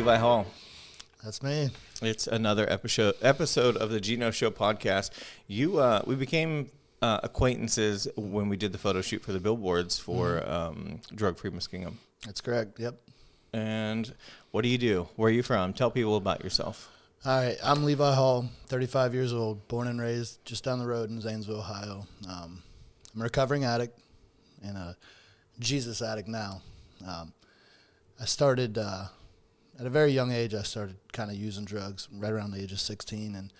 Levi Hall. That's me. It's another episode of the Gino Show podcast. We became acquaintances when we did the photo shoot for the billboards for Drug-Free Muskingum. That's correct. Yep. And what do you do? Where are you from? Tell people about yourself. All right. I'm Levi Hall, 35 years old, born and raised just down the road in Zanesville, Ohio. I'm a recovering addict and a Jesus addict now. I started at a very young age. I started kind of using drugs right around the age of 16, and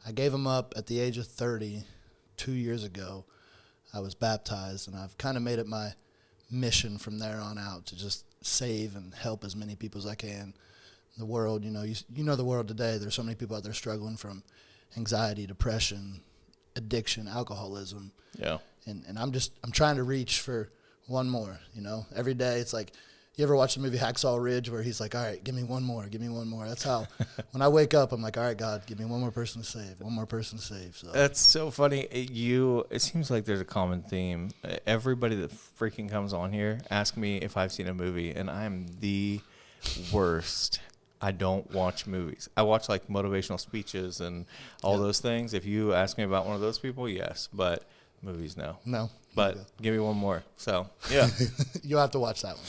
I gave them up at the age of 30. 2 years ago, I was baptized, and I've kind of made it my mission from there on out to just save and help as many people as I can. The world, you know the world today. There's so many people out there struggling from anxiety, depression, addiction, alcoholism. Yeah. And I'm trying to reach for one more, Every day it's like, you ever watch the movie Hacksaw Ridge where he's like, all right, give me one more. That's how, when I wake up, I'm like, all right, God, give me one more person to save. So That's so funny. It seems like there's a common theme. Everybody that freaking comes on here asks me if I've seen a movie, and I'm the worst. I don't watch movies. I watch like motivational speeches and all those things. If you ask me about one of those people, yes, but movies, no. No. But give me one more. So, yeah. You'll have to watch that one.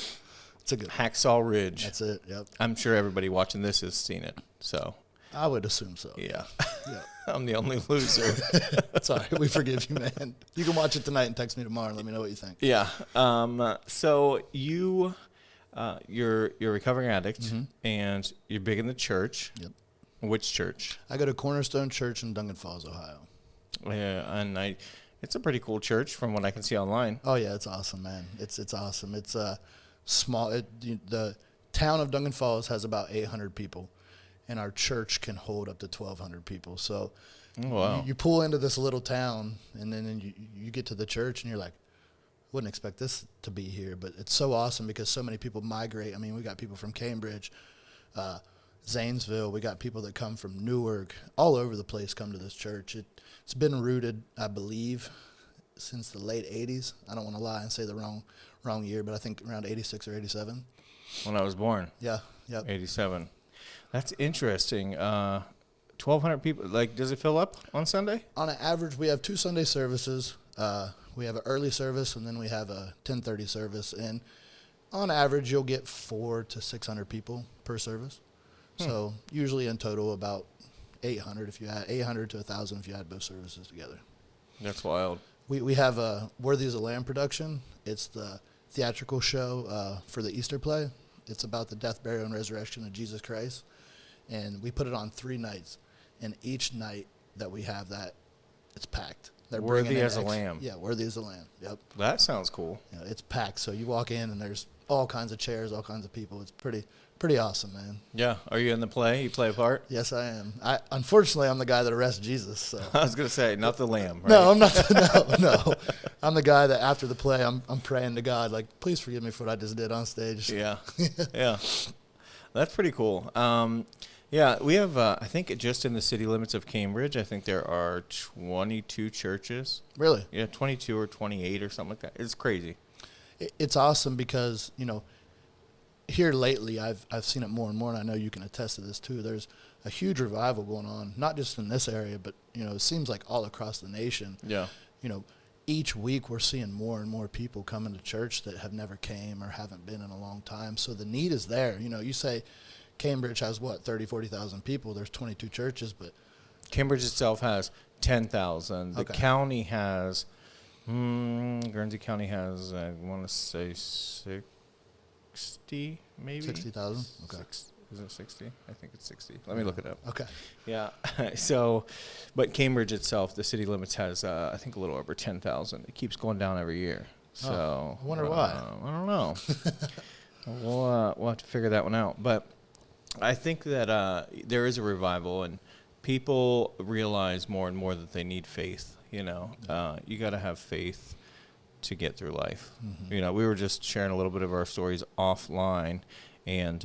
It's a good Hacksaw Ridge. That's it, yep. I'm sure everybody watching this has seen it, so. I would assume so. Yeah. Yeah. I'm the only loser. That's all right. We forgive you, man. You can watch it tonight and text me tomorrow and let me know what you think. Yeah. So you're a recovering addict, and you're big in the church. Yep. Which church? I go to Cornerstone Church in Duncan Falls, Ohio. Yeah, and it's a pretty cool church from what I can see online. Oh yeah, it's awesome, man. It's awesome. It's small. The town of Duncan Falls has about 800 people, and our church can hold up to 1,200 people. So you pull into this little town, and then you get to the church, and you're like, wouldn't expect this to be here, but it's so awesome because so many people migrate. I mean, we got people from Cambridge, Zanesville. We got people that come from Newark, all over the place come to this church. It's been rooted, I believe, since the late 80s. I don't want to lie and say the wrong year, but I think around 86 or 87. When I was born. Yeah, yep. 87. That's interesting. 1,200 people. Like, does it fill up on Sunday? On an average, we have 2 Sunday services. We have an early service, and then we have a 10:30 service. And on average, you'll get 400 to 600 people per service. So usually in total about 800 if you add 800 to 1,000 if you add both services together. That's wild. We have a Worthy as a Lamb production. It's the theatrical show for the Easter play. It's about the death, burial, and resurrection of Jesus Christ. And we put it on 3 nights. And each night that we have that, it's packed. They're Worthy as a Lamb. Yeah, Worthy as a Lamb. Yep. That sounds cool. Yeah, it's packed. So you walk in and there's all kinds of chairs, all kinds of people. It's pretty awesome, man. Yeah. Are you in the play? You play a part? Yes, I am. Unfortunately, I'm the guy that arrests Jesus. So. I was going to say, not the lamb, right? No, I'm not. No. I'm the guy that after the play, I'm praying to God, like, please forgive me for what I just did on stage. Yeah. Yeah. That's pretty cool. Yeah, we have, I think just in the city limits of Cambridge, I think there are 22 churches. Really? Yeah, 22 or 28 or something like that. It's crazy. It's awesome because, here lately I've seen it more and more, and I know you can attest to this too. There's a huge revival going on, not just in this area, but, it seems like all across the nation. Yeah. Each week we're seeing more and more people coming to church that have never came or haven't been in a long time. So the need is there. You say Cambridge has, 30,000, 40,000 people. There's 22 churches, but Cambridge itself has 10,000. The county has, Guernsey County has, I want to say 60, maybe? 60,000? Okay. Is it 60? I think it's 60. Let me look it up. Okay. Yeah. But Cambridge itself, the city limits has, I think, a little over 10,000. It keeps going down every year. So I wonder why. I don't know. We'll have to figure that one out. But I think that there is a revival, and people realize more and more that they need faith. You got to have faith to get through life. Mm-hmm. We were just sharing a little bit of our stories offline, and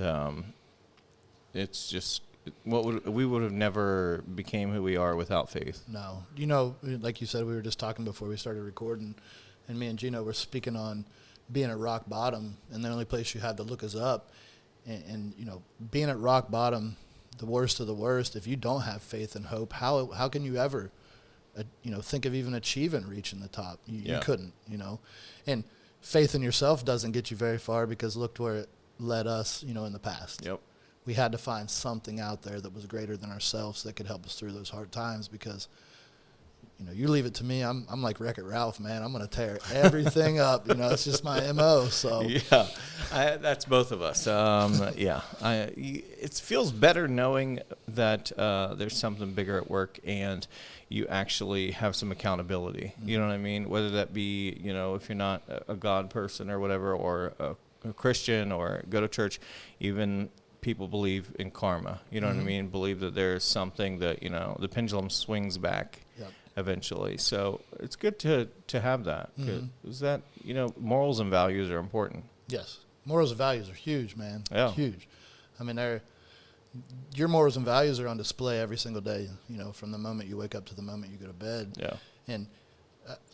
it's just we would have never became who we are without faith. No. Like you said, we were just talking before we started recording, and me and Gino were speaking on being at rock bottom, and the only place you had to look is up. And you know, being at rock bottom, the worst of the worst, if you don't have faith and hope, how can you ever, you know, think of even achieving reaching the top? You couldn't, you know. And faith in yourself doesn't get you very far, because look to where it led us, you know, in the past. Yep. We had to find something out there that was greater than ourselves that could help us through those hard times, because, you know, you leave it to me, I'm like Wreck-It Ralph, man. I'm going to tear everything up. You know, it's just my MO. So yeah, that's both of us. It feels better knowing that there's something bigger at work, and you actually have some accountability. Mm-hmm. You know what I mean? Whether that be, you know, if you're not a God person or whatever, or a Christian or go to church, even people believe in karma. You know what I mean? Believe that there's something that, you know, the pendulum swings back. Yep. Eventually. So it's good to have that. Is that, you know, morals and values are important. Yes. Morals and values are huge, man. Yeah. Huge. I mean, your morals and values are on display every single day, you know, from the moment you wake up to the moment you go to bed. Yeah. And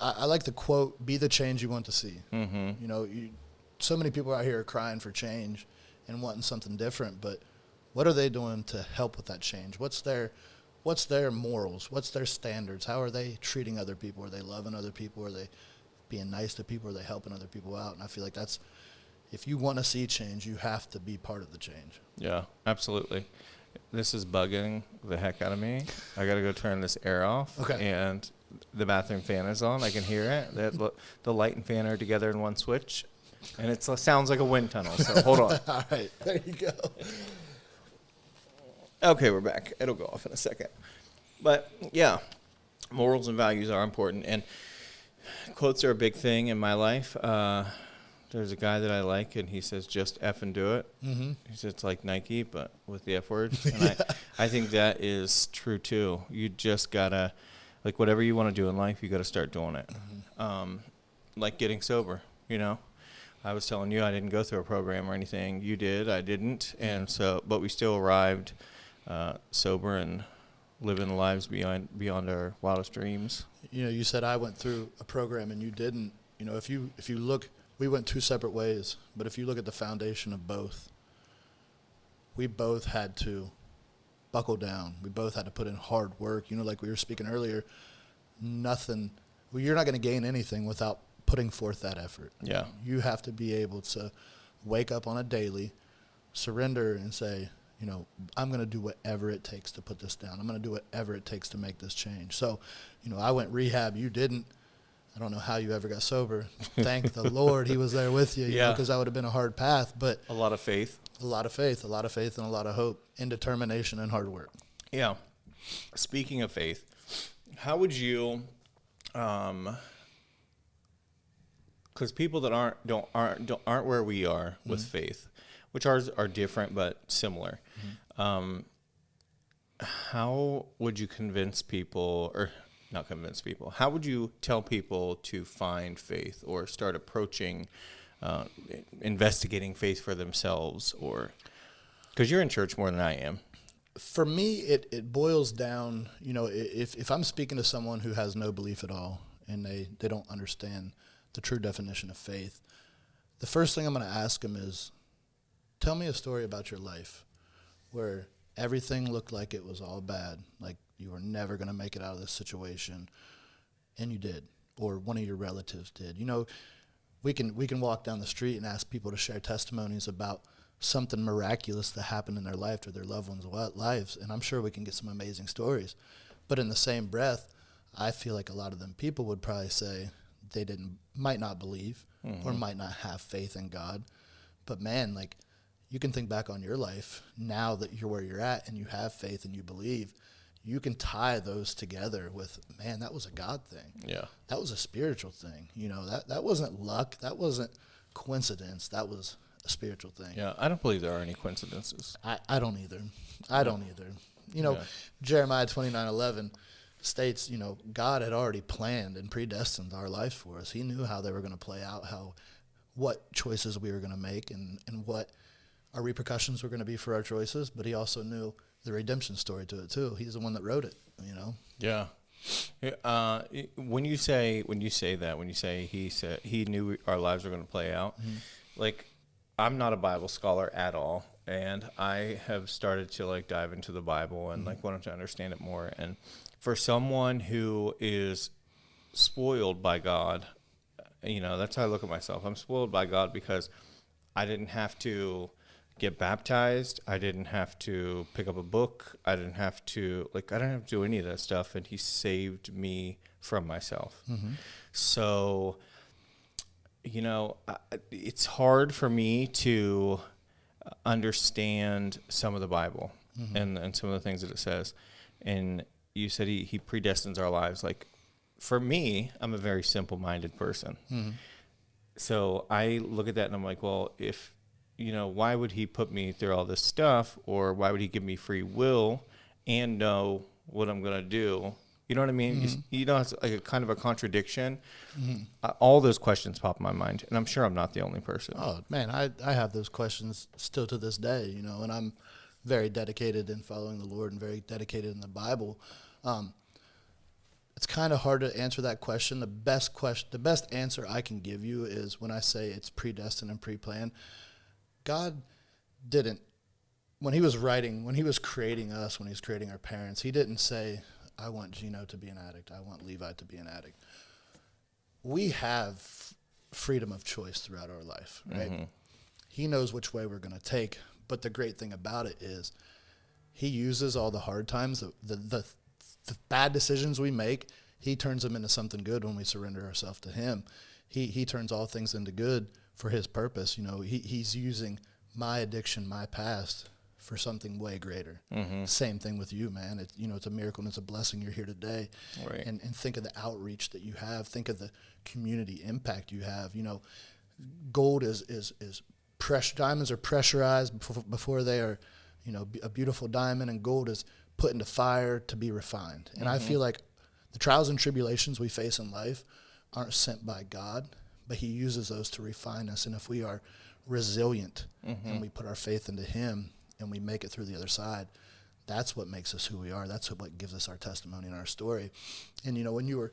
I like the quote, be the change you want to see. Mm-hmm. You know, so many people out here are crying for change and wanting something different, but what are they doing to help with that change? What's their morals? What's their standards? How are they treating other people? Are they loving other people? Are they being nice to people? Are they helping other people out? And I feel like if you want to see change, you have to be part of the change. Yeah, absolutely. This is bugging the heck out of me. I got to go turn this air off. Okay. And the bathroom fan is on. I can hear it. The light and fan are together in one switch. And it sounds like a wind tunnel. So hold on. All right. There you go. Okay, we're back. It'll go off in a second. But, yeah, morals and values are important. And quotes are a big thing in my life. There's a guy that I like, and he says, just F and do it. Mm-hmm. He says, it's like Nike, but with the F word. And I think that is true, too. You just got to, like, whatever you want to do in life, you got to start doing it. Mm-hmm. Like getting sober, you know. I was telling you I didn't go through a program or anything. You did. I didn't. And so, but we still arrived sober and living lives beyond our wildest dreams. You know, you said I went through a program and you didn't. You know, if you look, we went two separate ways, but if you look at the foundation of both, we both had to buckle down. We both had to put in hard work. You know, like we were speaking earlier, you're not going to gain anything without putting forth that effort. Yeah. You have to be able to wake up on a daily, surrender and say, you know, I'm going to do whatever it takes to put this down. I'm going to do whatever it takes to make this change. So, you know, I went rehab. You didn't. I don't know how you ever got sober. Thank the Lord he was there with you, because that would have been a hard path. But a lot of faith. A lot of faith, and a lot of hope, and determination and hard work. Yeah. Speaking of faith, how would you, because people that aren't where we are with faith, which ours are different but similar. Mm-hmm. How would you convince people, or not convince people, how would you tell people to find faith or start approaching, investigating faith for themselves? Or, because you're in church more than I am. For me, it boils down, you know, if I'm speaking to someone who has no belief at all and they don't understand the true definition of faith, the first thing I'm going to ask them is, tell me a story about your life where everything looked like it was all bad, like you were never going to make it out of this situation, and you did, or one of your relatives did. You know, we can walk down the street and ask people to share testimonies about something miraculous that happened in their life or their loved ones' lives, and I'm sure we can get some amazing stories. But in the same breath, I feel like a lot of them people would probably say they might not believe or might not have faith in God. But man, like, you can think back on your life now that you're where you're at and you have faith and you believe. You can tie those together with, man, that was a God thing. Yeah. That was a spiritual thing. You know, that wasn't luck. That wasn't coincidence. That was a spiritual thing. Yeah, I don't believe there are any coincidences. I don't either. I don't either. You know, Jeremiah 29:11 states, you know, God had already planned and predestined our life for us. He knew how they were going to play out, what choices we were going to make and what our repercussions were going to be for our choices, but he also knew the redemption story to it too. He's the one that wrote it, you know? Yeah. When you say he knew our lives were going to play out, like, I'm not a Bible scholar at all. and I have started to like dive into the Bible and like wanted to understand it more. And for someone who is spoiled by God, that's how I look at myself. I'm spoiled by God because I didn't have to get baptized. I didn't have to pick up a book. I didn't have to do any of that stuff. And he saved me from myself. So, it's hard for me to understand some of the Bible and some of the things that it says. And you said he predestines our lives. Like, for me, I'm a very simple-minded person. So I look at that and I'm like, well, if, why would he put me through all this stuff, or why would he give me free will and know what I'm going to do? You know what I mean? It's like a kind of a contradiction. All those questions pop in my mind, and I'm sure I'm not the only person. Oh, man, I have those questions still to this day, and I'm very dedicated in following the Lord and very dedicated in the Bible. It's kind of hard to answer that question. The best answer I can give you is when I say it's predestined and pre-planned. God didn't, when he was creating us, when he was creating our parents, he didn't say, I want Gino to be an addict. I want Levi to be an addict. We have freedom of choice throughout our life, right? He knows which way we're going to take. But the great thing about it is he uses all the hard times, the bad decisions we make, he turns them into something good when we surrender ourselves to him. He turns all things into good for his purpose. He's using my addiction, my past, for something way greater. Same thing with you, man. It's a miracle and it's a blessing you're here today. Right. And think of the outreach that you have. Think of the community impact you have. Gold is diamonds are pressurized before they are, a beautiful diamond, and gold is put into fire to be refined. And I feel like the trials and tribulations we face in life aren't sent by God, but he uses those to refine us. And if we are resilient and we put our faith into him and we make it through the other side, that's what makes us who we are. That's what gives us our testimony and our story. And, when you were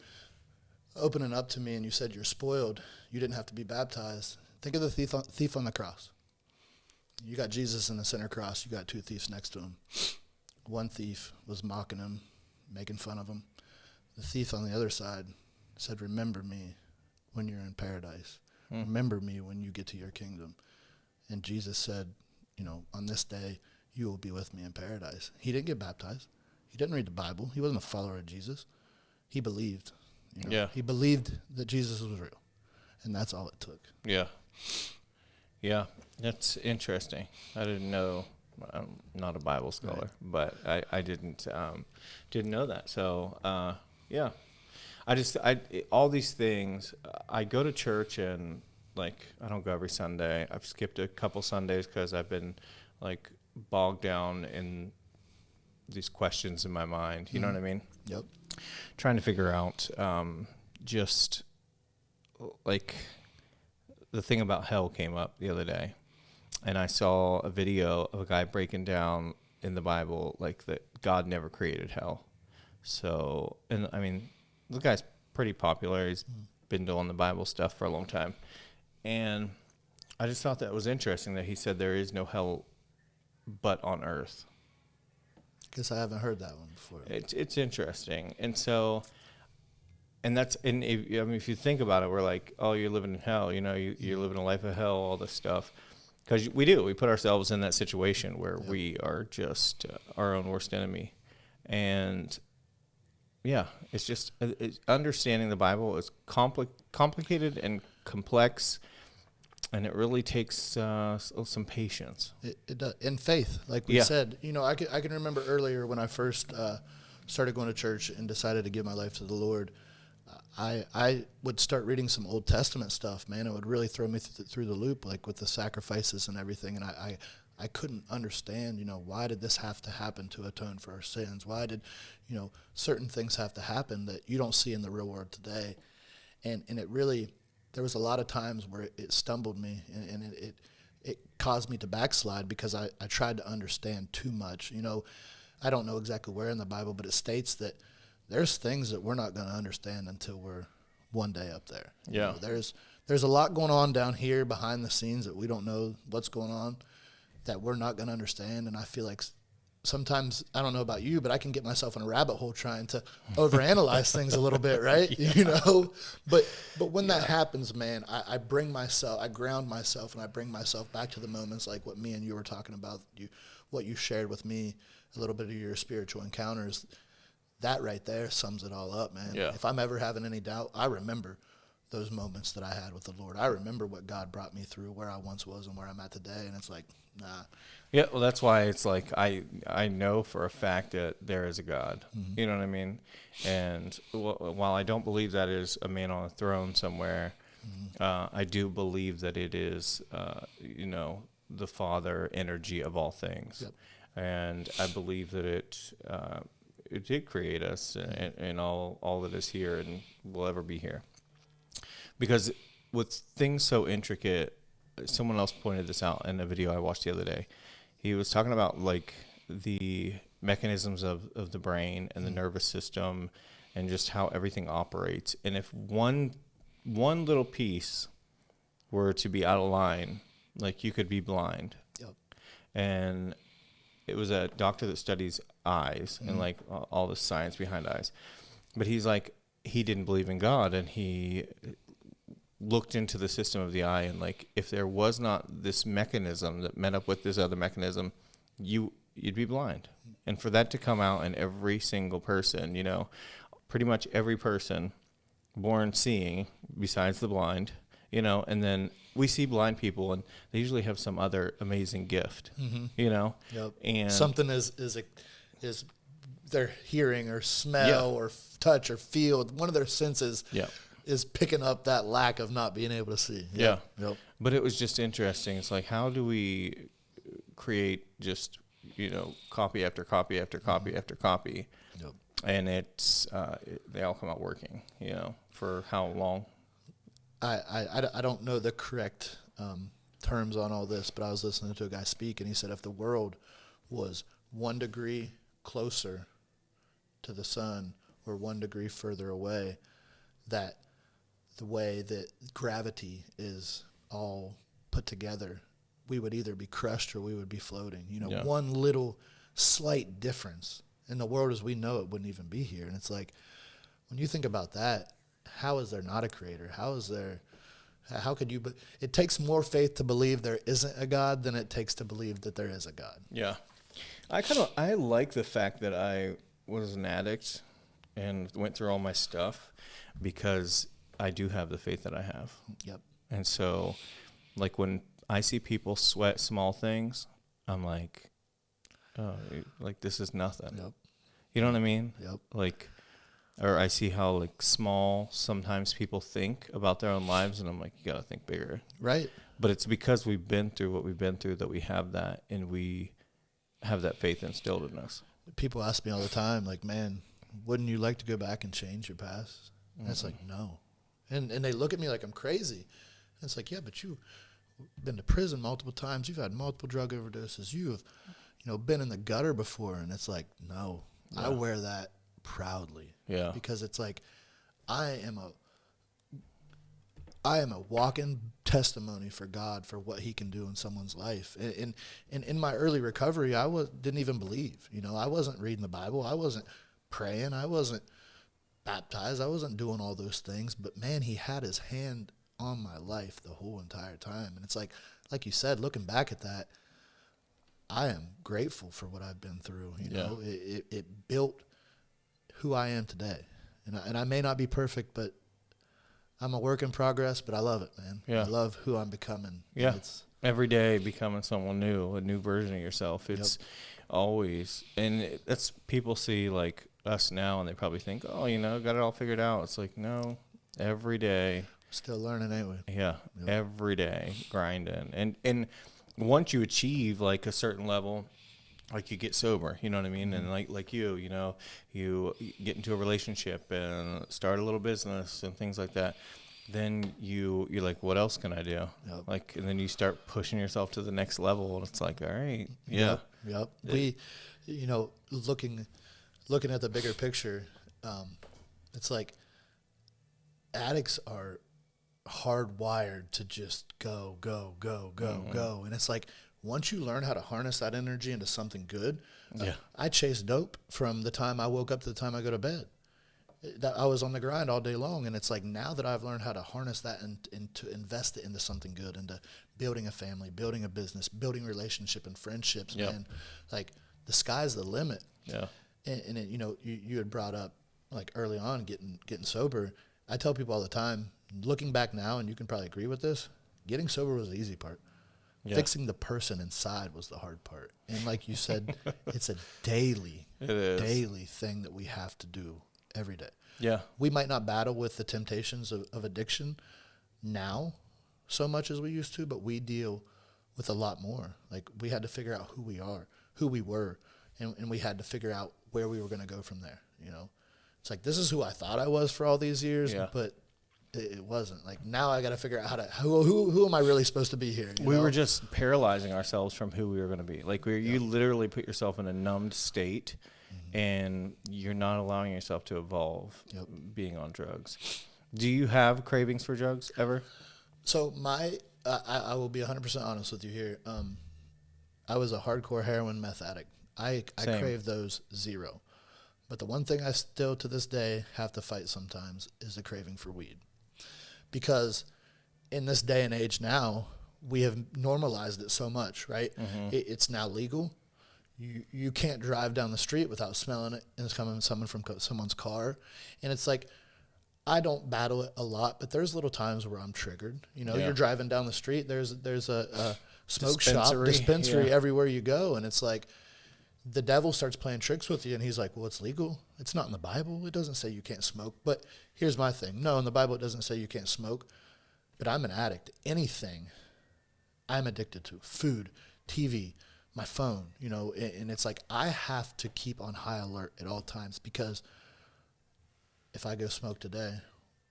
opening up to me and you said you're spoiled, you didn't have to be baptized. Think of the thief on the cross. You got Jesus in the center cross. You got two thieves next to him. One thief was mocking him, making fun of him. The thief on the other side said, remember me when you're in paradise. Remember me when you get to your kingdom. And Jesus said, on this day, you will be with me in paradise. He didn't get baptized. He didn't read the Bible. He wasn't a follower of Jesus. He believed. He believed that Jesus was real. And that's all it took. Yeah. Yeah. That's interesting. I didn't know. I'm not a Bible scholar, but I didn't know that. So, yeah. All these things, I go to church and, I don't go every Sunday. I've skipped a couple Sundays because I've been, bogged down in these questions in my mind. You know what I mean? Yep. Trying to figure out just, the thing about hell came up the other day. And I saw a video of a guy breaking down in the Bible, that God never created hell. So, and I mean, the guy's pretty popular. He's been doing the Bible stuff for a long time. And I just thought that was interesting that he said there is no hell but on earth. Guess I haven't heard that one before. It's interesting. And so, if you think about it, we're like, oh, you're living in hell. You're living a life of hell, all this stuff. Because we put ourselves in that situation where we are just our own worst enemy. And yeah, it's just understanding the Bible is complicated and complex, and it really takes some patience. It does. And faith, like we said. I can remember earlier when I first started going to church and decided to give my life to the Lord. I would start reading some Old Testament stuff, man. It would really throw me through the loop, with the sacrifices and everything. And I couldn't understand, why did this have to happen to atone for our sins? Why did, certain things have to happen that you don't see in the real world today? And it really, there was a lot of times where it stumbled me and it caused me to backslide because I tried to understand too much. I don't know exactly where in the Bible, but it states that there's things that we're not going to understand until we're one day up there. Yeah. There's a lot going on down here behind the scenes that we don't know what's going on. that we're not going to understand. And I feel like sometimes, I don't know about you, but I can get myself in a rabbit hole trying to overanalyze things a little bit, right? You know, but when that happens, man, I ground myself, and I bring myself back to the moments like what me and you were talking about, what you shared with me, a little bit of your spiritual encounters. That right there sums it all up, man. Yeah. If I'm ever having any doubt, I remember those moments that I had with the Lord. I remember what God brought me through, where I once was and where I'm at today. And it's like, nah. Yeah, well, that's why it's like I know for a fact that there is a God. Mm-hmm. You know what I mean? And while I don't believe that is a man on a throne somewhere, I do believe that it is, the Father energy of all things. Yep. And I believe that it did create us and all that is here and will ever be here. Because with things so intricate, someone else pointed this out in a video I watched the other day. He was talking about like the mechanisms of the brain and the nervous system and just how everything operates. And if one little piece were to be out of line, like you could be blind. Yep. And it was a doctor that studies eyes and like all the science behind eyes. But he's like, he didn't believe in God, and he looked into the system of the eye, and like if there was not this mechanism that met up with this other mechanism, you'd be blind. And for that to come out in every single person, pretty much every person born seeing besides the blind, and then we see blind people and they usually have some other amazing gift, Yep. and something is their hearing or smell or touch or feel. One of their senses is picking up that lack of not being able to see. Yep. Yep. But it was just interesting. It's like, how do we create just, copy after copy after copy after copy? Yep. And it's, they all come out working, for how long? I don't know the correct terms on all this, but I was listening to a guy speak, and he said if the world was 1 degree closer to the sun or 1 degree further away, that the way that gravity is all put together, we would either be crushed or we would be floating. One little slight difference in the world as we know it wouldn't even be here. And it's like, when you think about that, how is there not a creator? How could you, but it takes more faith to believe there isn't a God than it takes to believe that there is a God. Yeah. I like the fact that I was an addict and went through all my stuff, because I do have the faith that I have. Yep. And so, like, when I see people sweat small things, I'm like, oh, like, this is nothing. Yep. You know what I mean? Yep. Like, or I see how, like, small sometimes people think about their own lives, and I'm like, you got to think bigger. Right. But it's because we've been through what we've been through that we have that, and we have that faith instilled in us. People ask me all the time, like, man, wouldn't you like to go back and change your past? And it's like, no. And they look at me like I'm crazy. And it's like, yeah, but you've been to prison multiple times. You've had multiple drug overdoses. You have, been in the gutter before. And it's like, no, I wear that proudly. Yeah. Because it's like, I am a walking testimony for God for what he can do in someone's life. And in my early recovery, I didn't even believe. I wasn't reading the Bible. I wasn't praying. I wasn't baptized. I wasn't doing all those things. But, man, he had his hand on my life the whole entire time. And it's like you said, looking back at that, I am grateful for what I've been through. It built who I am today. And I may not be perfect, but I'm a work in progress, but I love it, man. Yeah. I love who I'm becoming. Yeah. Every day becoming someone new, a new version of yourself. It's always, and that's, people see like us now and they probably think, oh, got it all figured out. It's like, no, every day. Still learning anyway. Yeah. Yep. Every day grinding. And once you achieve like a certain level, like you get sober, you know what I mean? Mm-hmm. And like you you get into a relationship and start a little business and things like that. Then you're like, what else can I do? Yep. Like, and then you start pushing yourself to the next level, and it's like, all right, yeah. Yep. We, looking at the bigger picture, it's like addicts are hardwired to just go, go, go, go, go. And it's like once you learn how to harness that energy into something good, Yeah. I chase dope from the time I woke up to the time I go to bed. I was on the grind all day long, and it's like now that I've learned how to harness that and to invest it into something good, into building a family, building a business, building relationship and friendships, Yep. man, like the sky's the limit. Yeah. And it, you had brought up like early on getting sober. I tell people all the time, looking back now, and you can probably agree with this, getting sober was the easy part. Yeah. Fixing the person inside was the hard part. And like you said, it's a daily thing that we have to do every day. Yeah. We might not battle with the temptations of addiction now so much as we used to, but we deal with a lot more. Like we had to figure out who we are, who we were, and we had to figure out where we were going to go from there. It's like, this is who I thought I was for all these years, but it wasn't. Like now I got to figure out who am I really supposed to be here? We were just paralyzing ourselves from who we were going to be. Like you literally put yourself in a numbed state, and you're not allowing yourself to evolve being on drugs. Do you have cravings for drugs ever? So I will be 100% honest with you here. I was a hardcore heroin meth addict. I crave those zero. But the one thing I still to this day have to fight sometimes is the craving for weed. Because in this day and age now, we have normalized it so much, right? Mm-hmm. It's now legal. You can't drive down the street without smelling it, and it's coming from someone's car. And it's like, I don't battle it a lot, but there's little times where I'm triggered. You're driving down the street, there's a smoke dispensary everywhere you go, and it's like the devil starts playing tricks with you, and he's like, well, it's legal. It's not in the Bible. It doesn't say you can't smoke. But here's my thing. No, in the Bible it doesn't say you can't smoke, but I'm an addict. Anything I'm addicted to, food, TV, my phone, and it's like I have to keep on high alert at all times, because if I go smoke today,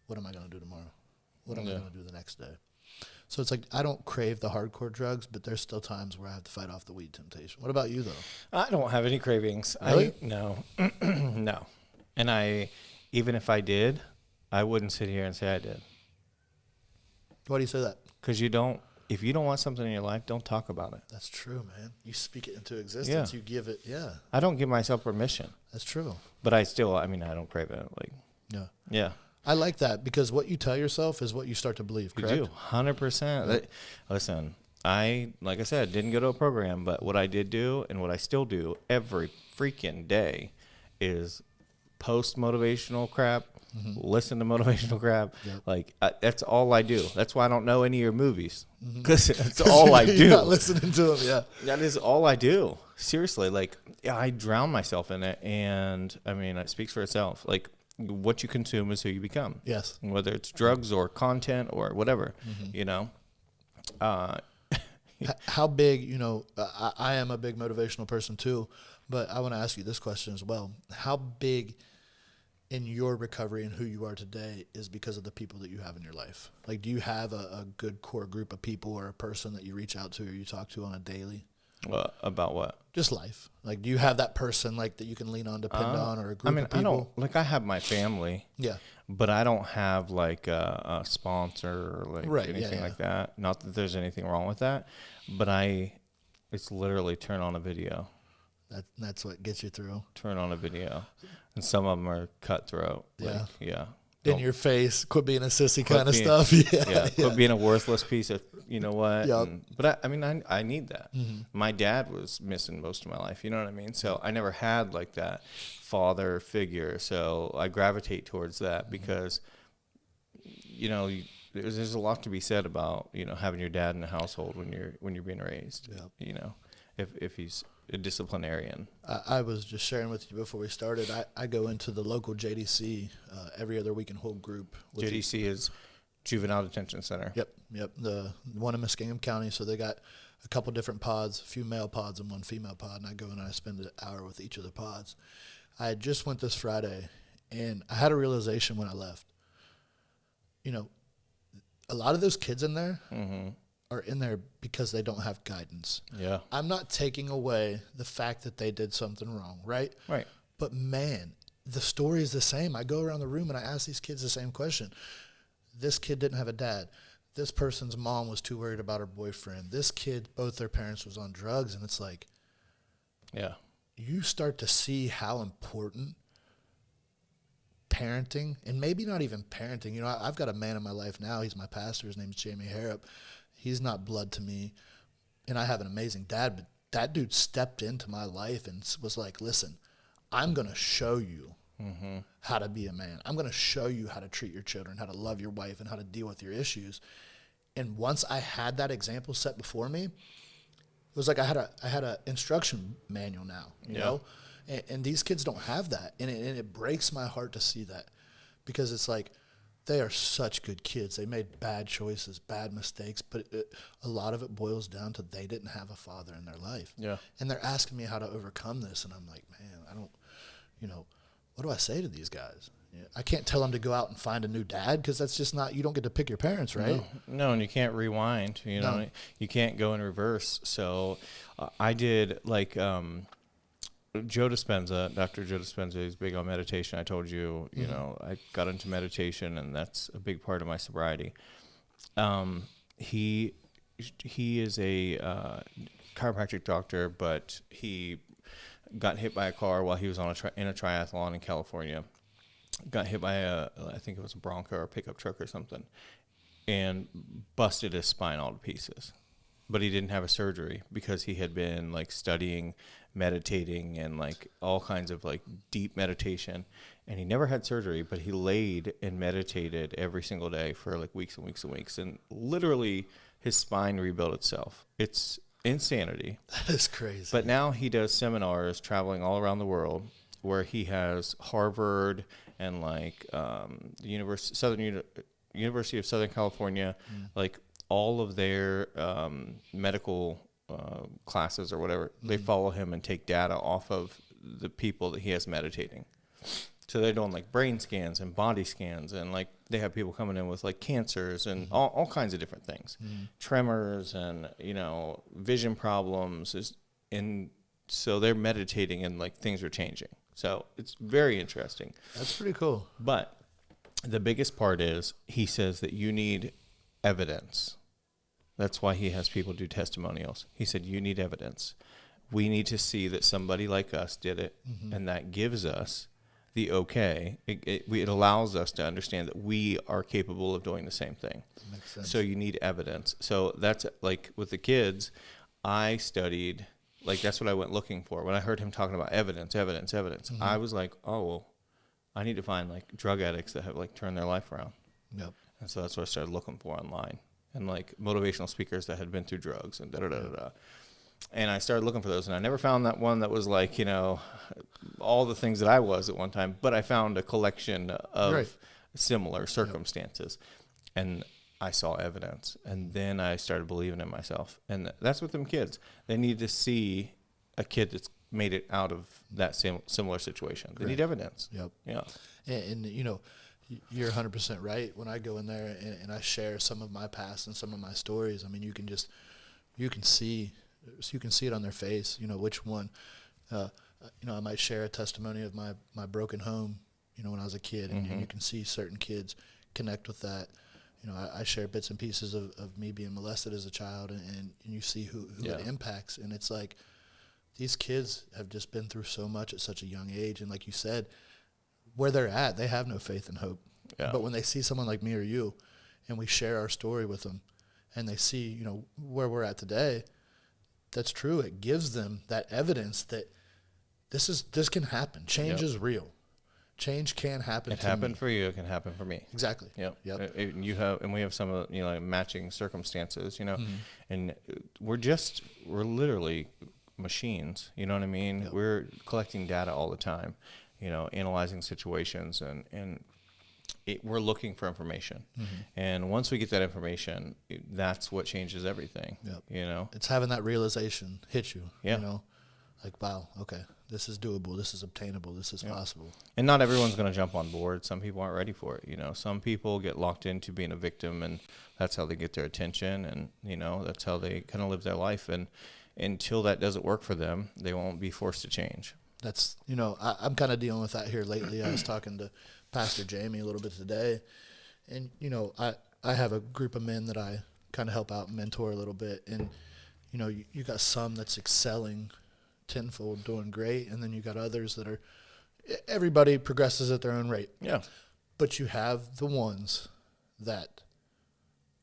what am I going to do tomorrow? What am I going to do the next day? So it's like I don't crave the hardcore drugs, but there's still times where I have to fight off the weed temptation. What about you, though? I don't have any cravings. Really? No. No. And even if I did, I wouldn't sit here and say I did. Why do you say that? Because if you don't want something in your life, don't talk about it. That's true, man. You speak it into existence. You give it, I don't give myself permission. That's true. But I don't crave it. Yeah. I like that, because what you tell yourself is what you start to believe, correct? You do, 100%. Listen, like I said, didn't go to a program, but what I did do and what I still do every freaking day is post motivational crap, listen to motivational crap. Yep. That's all I do. That's why I don't know any of your movies, because that's all I do. You're not listening to them, That is all I do. Seriously, I drown myself in it, and it speaks for itself. What you consume is who you become. Yes. Whether it's drugs or content or whatever, How big, I am a big motivational person too, but I want to ask you this question as well. How big in your recovery and who you are today is because of the people that you have in your life? Like, do you have a good core group of people or a person that you reach out to or you talk to on a daily? About what? Just life. Like, do you have that person that you can lean on, depend on, or a group of people? I have my family. Yeah. But I don't have a sponsor or anything like that. Not that there's anything wrong with that, but it's literally turn on a video. That's what gets you through. Turn on a video. And some of them are cutthroat. In your face, quit being a sissy kind of stuff. Quit being a worthless piece of, what. Yep. But I need that. Mm-hmm. My dad was missing most of my life. You know what I mean? So I never had that father figure. So I gravitate towards that because, there's a lot to be said about, having your dad in the household when you're being raised. Yep. If he's a disciplinarian. I was just sharing with you before we started. I go into the local JDC every other week and hold group. JDC is Juvenile Detention Center. Yep. The one in Muskingum County. So they got a couple different pods, a few male pods and one female pod, and I go and I spend an hour with each of the pods. I just went this Friday, and I had a realization when I left. A lot of those kids in there are in there because they don't have guidance. Yeah. I'm not taking away the fact that they did something wrong, right? Right. But, man, the story is the same. I go around the room and I ask these kids the same question. This kid didn't have a dad. this person's mom was too worried about her boyfriend. This kid, both their parents was on drugs. And it's like, Yeah. you start to see how important parenting, and maybe not even parenting. You know, I've got a man in my life now. He's my pastor. His name's Jamie Harrop. He's not blood to me, and I have an amazing dad, but that dude stepped into my life and was like, listen, I'm going to show you how to be a man. I'm going to show you how to treat your children, how to love your wife, and how to deal with your issues. And once I had that example set before me, it was like I had a instruction manual now, you know? And these kids don't have that. And it breaks my heart to see that, because it's like they are such good kids. They made bad choices, bad mistakes, but a lot of it boils down to they didn't have a father in their life. Yeah. And they're asking me how to overcome this. And I'm like, man, I don't, you know, what do I say to these guys? Yeah, I can't tell them to go out and find a new dad, because that's just not, you don't get to pick your parents, right? No, and you can't rewind, you know, you can't go in reverse. So I did like Joe Dispenza, Dr. Joe Dispenza is big on meditation. I told you, you know, I got into meditation, and that's a big part of my sobriety. He is a chiropractic doctor, but he got hit by a car while he was on in a triathlon in California. Got hit by I think it was a Bronco or a pickup truck or something, and busted his spine all to pieces. But he didn't have a surgery because he had been like studying, meditating, and like all kinds of like deep meditation. And he never had surgery, but he laid and meditated every single day for like weeks and weeks and weeks. And literally his spine rebuilt itself. It's insanity. That is crazy. But now he does seminars traveling all around the world, where he has Harvard and like the University of Southern California, like all of their medical classes or whatever. They follow him and take data off of the people that he has meditating. So they're doing like brain scans and body scans, and like they have people coming in with like cancers and all kinds of different things, tremors and, you know, vision problems. And so they're meditating, and like things are changing. So it's very interesting. That's pretty cool. But the biggest part is he says that you need evidence. That's why he has people do testimonials. He said, you need evidence. We need to see that somebody like us did it, and that gives us the okay. It allows us to understand that we are capable of doing the same thing. Makes sense. So you need evidence. So that's like with the kids, I studied, like that's what I went looking for. When I heard him talking about evidence, I was like, oh, well, I need to find like drug addicts that have like turned their life around. Yep. And so that's what I started looking for online, and like motivational speakers that had been through drugs and da-da-da-da-da. And I started looking for those, and I never found that one that was like, you know, all the things that I was at one time, but I found a collection of similar circumstances. Yep. And I saw evidence, and then I started believing in myself. And that's with them kids. They need to see a kid that's made it out of that similar situation. They need evidence. Yep. Yeah. And you know, you're 100% right. When I go in there and I share some of my past and some of my stories, I mean, you can see it on their face, you know, which one, you know, I might share a testimony of my broken home, you know, when I was a kid, and you can see certain kids connect with that. You know, I share bits and pieces of me being molested as a child, and you see who it impacts. And it's like, these kids have just been through so much at such a young age. And like you said, where they're at, they have no faith and hope. Yeah. But when they see someone like me or you, and we share our story with them, and they see, you know, where we're at today, that's true. It gives them that evidence that this can happen. Change is real. Change can happen. It happened for you. It can happen for me. Exactly. Yep. We have some of, you know, like matching circumstances, you know, and we're literally machines. You know what I mean? Yep. We're collecting data all the time, you know, analyzing situations, and we're looking for information. And once we get that information, that's what changes everything. Yep. You know, it's having that realization hit you. Yeah. You know, like, wow, okay, this is doable, this is obtainable, this is possible. And not everyone's going to jump on board. Some people aren't ready for it. You know, some people get locked into being a victim, and that's how they get their attention, and, you know, that's how they kind of live their life. And until that doesn't work for them, they won't be forced to change. That's, you know, I'm kind of dealing with that here lately. I was talking to Pastor Jamie a little bit today, and, you know, I have a group of men that I kind of help out and mentor a little bit. And, you got some that's excelling tenfold, doing great. And then you got others that are, everybody progresses at their own rate. Yeah. But you have the ones that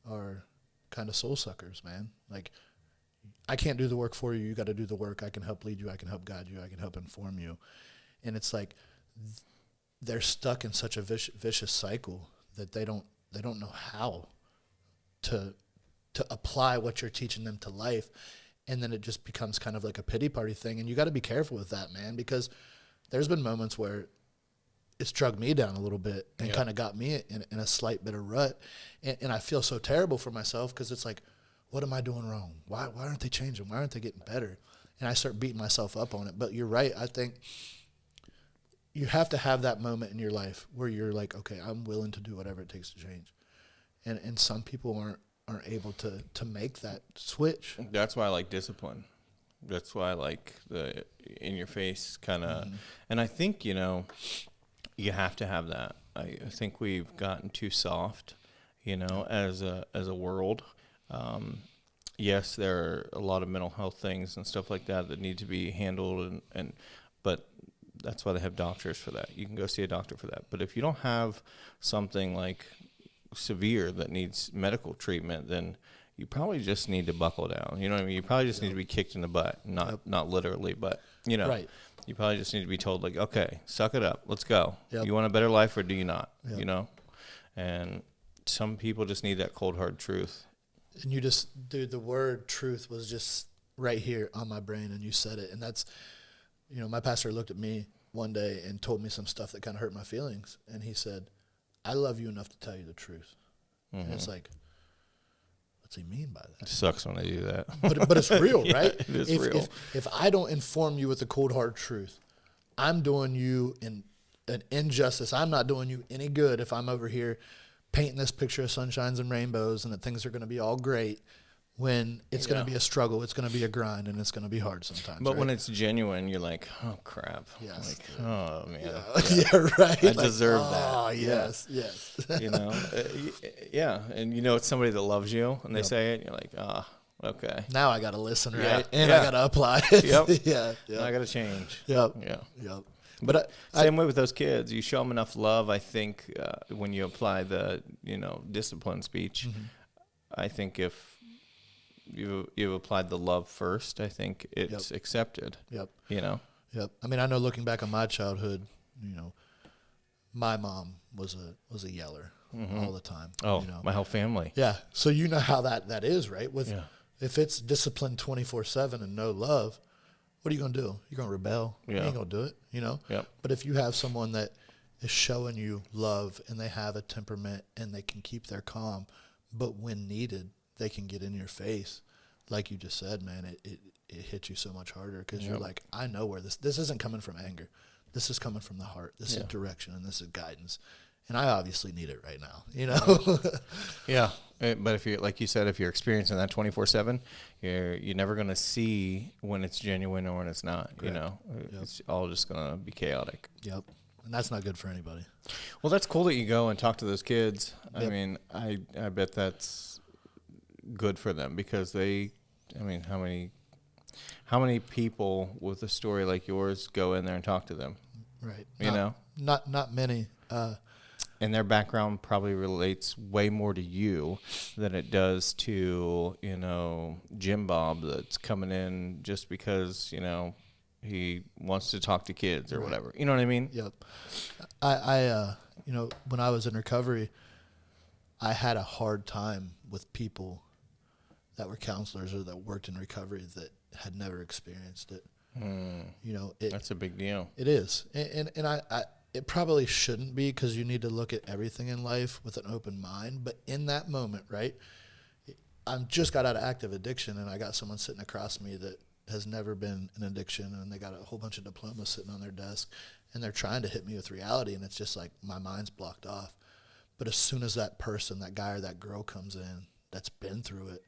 are kind of soul suckers, man. Like, I can't do the work for you. You got to do the work. I can help lead you. I can help guide you. I can help inform you. And it's like they're stuck in such a vicious cycle that they don't know how to apply what you're teaching them to life. And then it just becomes kind of like a pity party thing. And you got to be careful with that, man, because there's been moments where it's drugged me down a little bit and kind of got me in a slight bit of rut. And I feel so terrible for myself because it's like, what am I doing wrong? Why aren't they changing? Why aren't they getting better? And I start beating myself up on it. But you're right. I think you have to have that moment in your life where you're like, okay, I'm willing to do whatever it takes to change. And some people aren't able to make that switch. That's why I like discipline. That's why I like the in-your-face kind of. And I think, you have to have that. I think we've gotten too soft, as a world. Yes, there are a lot of mental health things and stuff like that need to be handled, but that's why they have doctors for that. You can go see a doctor for that. But if you don't have something like severe that needs medical treatment, then you probably just need to buckle down. You know what I mean? You probably just need to be kicked in the butt, not literally, but Right. You probably just need to be told, like, okay, suck it up, let's go. Yep. You want a better life or do you not? Yep. And some people just need that cold hard truth. And you just, dude, the word truth was just right here on my brain, and you said it. And that's, my pastor looked at me one day and told me some stuff that kind of hurt my feelings. And he said, I love you enough to tell you the truth. And it's like, what's he mean by that? It sucks when they do that. But it's real, right? It is real. If I don't inform you with the cold hard truth, I'm doing you an injustice. I'm not doing you any good if I'm over here painting this picture of sunshines and rainbows and that things are going to be all great when it's going to be a struggle, it's going to be a grind, and it's going to be hard sometimes. But right? when it's genuine, you're like, oh, crap. Yes. Like, oh, man. Yeah, right. I deserve that. Oh, yes, yes. Yeah. And it's somebody that loves you, and they say it, and you're like, okay. Now I got to listen, right? Yeah. And I got to apply it. Yep. Yeah. Now I got to change. Yep. Yeah. Yep. But same way with those kids. You show them enough love, I think, when you apply the, discipline speech. I think if you've applied the love first, I think it's accepted. Yep. Yep. I mean, I know looking back on my childhood, my mom was a yeller all the time. Oh, my whole family. Yeah. So you know how that is, right? If it's discipline 24/7 and no love, what are you going to do? You're going to rebel. Yeah. You ain't going to do it, Yep. But if you have someone that is showing you love and they have a temperament and they can keep their calm, but when needed, they can get in your face. Like you just said, man, it hits you so much harder because you're like, I know where this isn't coming from anger. This is coming from the heart. This is direction and this is guidance. And I obviously need it right now, Yeah. But if you're, like you said, if you're experiencing that 24/7, you're never going to see when it's genuine or when it's not, It's all just going to be chaotic. Yep. And that's not good for anybody. Well, that's cool that you go and talk to those kids. Yep. I mean, I bet that's good for them because how many people with a story like yours go in there and talk to them? Right. Not many. And their background probably relates way more to you than it does to, Jim Bob that's coming in just because, he wants to talk to kids or whatever. You know what I mean? Yep. I when I was in recovery, I had a hard time with people that were counselors or that worked in recovery that had never experienced it. That's a big deal. It is. And I it probably shouldn't be because you need to look at everything in life with an open mind. But in that moment, right, I just got out of active addiction and I got someone sitting across me that has never been in addiction and they got a whole bunch of diplomas sitting on their desk and they're trying to hit me with reality and it's just like my mind's blocked off. But as soon as that person, that guy or that girl comes in that's been through it,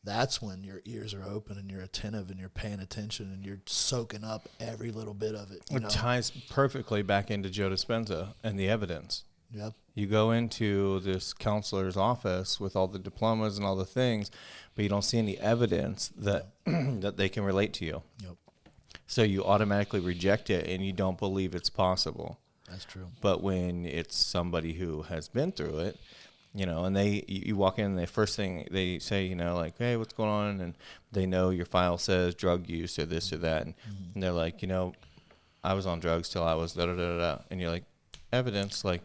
that's when your ears are open and you're attentive and you're paying attention and you're soaking up every little bit of it. It ties perfectly back into Joe Dispenza and the evidence. Yep. You go into this counselor's office with all the diplomas and all the things, but you don't see any evidence that that they can relate to you. Yep. So you automatically reject it and you don't believe it's possible. That's true. But when it's somebody who has been through it, and you walk in and the first thing they say, like, hey, what's going on? And they know your file says drug use or this or that. And they're like, I was on drugs till I was da-da-da-da. And you're like, evidence, like,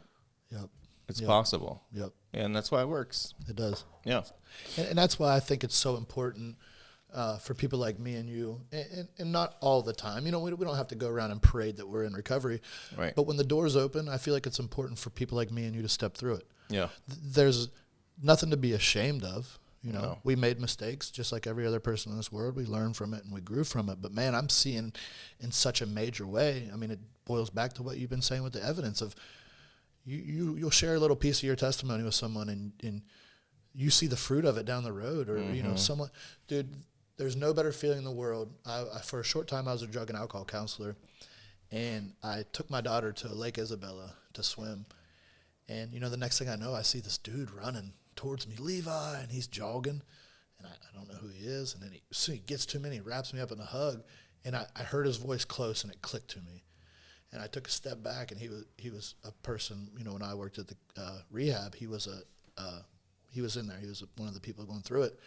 Yep. it's Yep. possible. Yep. And that's why it works. It does. Yeah. And that's why I think it's so important for people like me and you, and not all the time. We don't have to go around and parade that we're in recovery. Right. But when the door's open, I feel like it's important for people like me and you to step through it. Yeah. There's nothing to be ashamed of. No. We made mistakes just like every other person in this world. We learned from it and we grew from it. But man, I'm seeing in such a major way. I mean, it boils back to what you've been saying with the evidence of you'll share a little piece of your testimony with someone and you see the fruit of it down the road, or someone, dude. There's no better feeling in the world. I for a short time I was a drug and alcohol counselor, and I took my daughter to Lake Isabella to swim. And, the next thing I know, I see this dude running towards me, Levi, and he's jogging. And I don't know who he is. And then he gets to me and he wraps me up in a hug. And I heard his voice close and it clicked to me. And I took a step back, and he was a person, when I worked at the rehab, he was in there. He was one of the people going through it.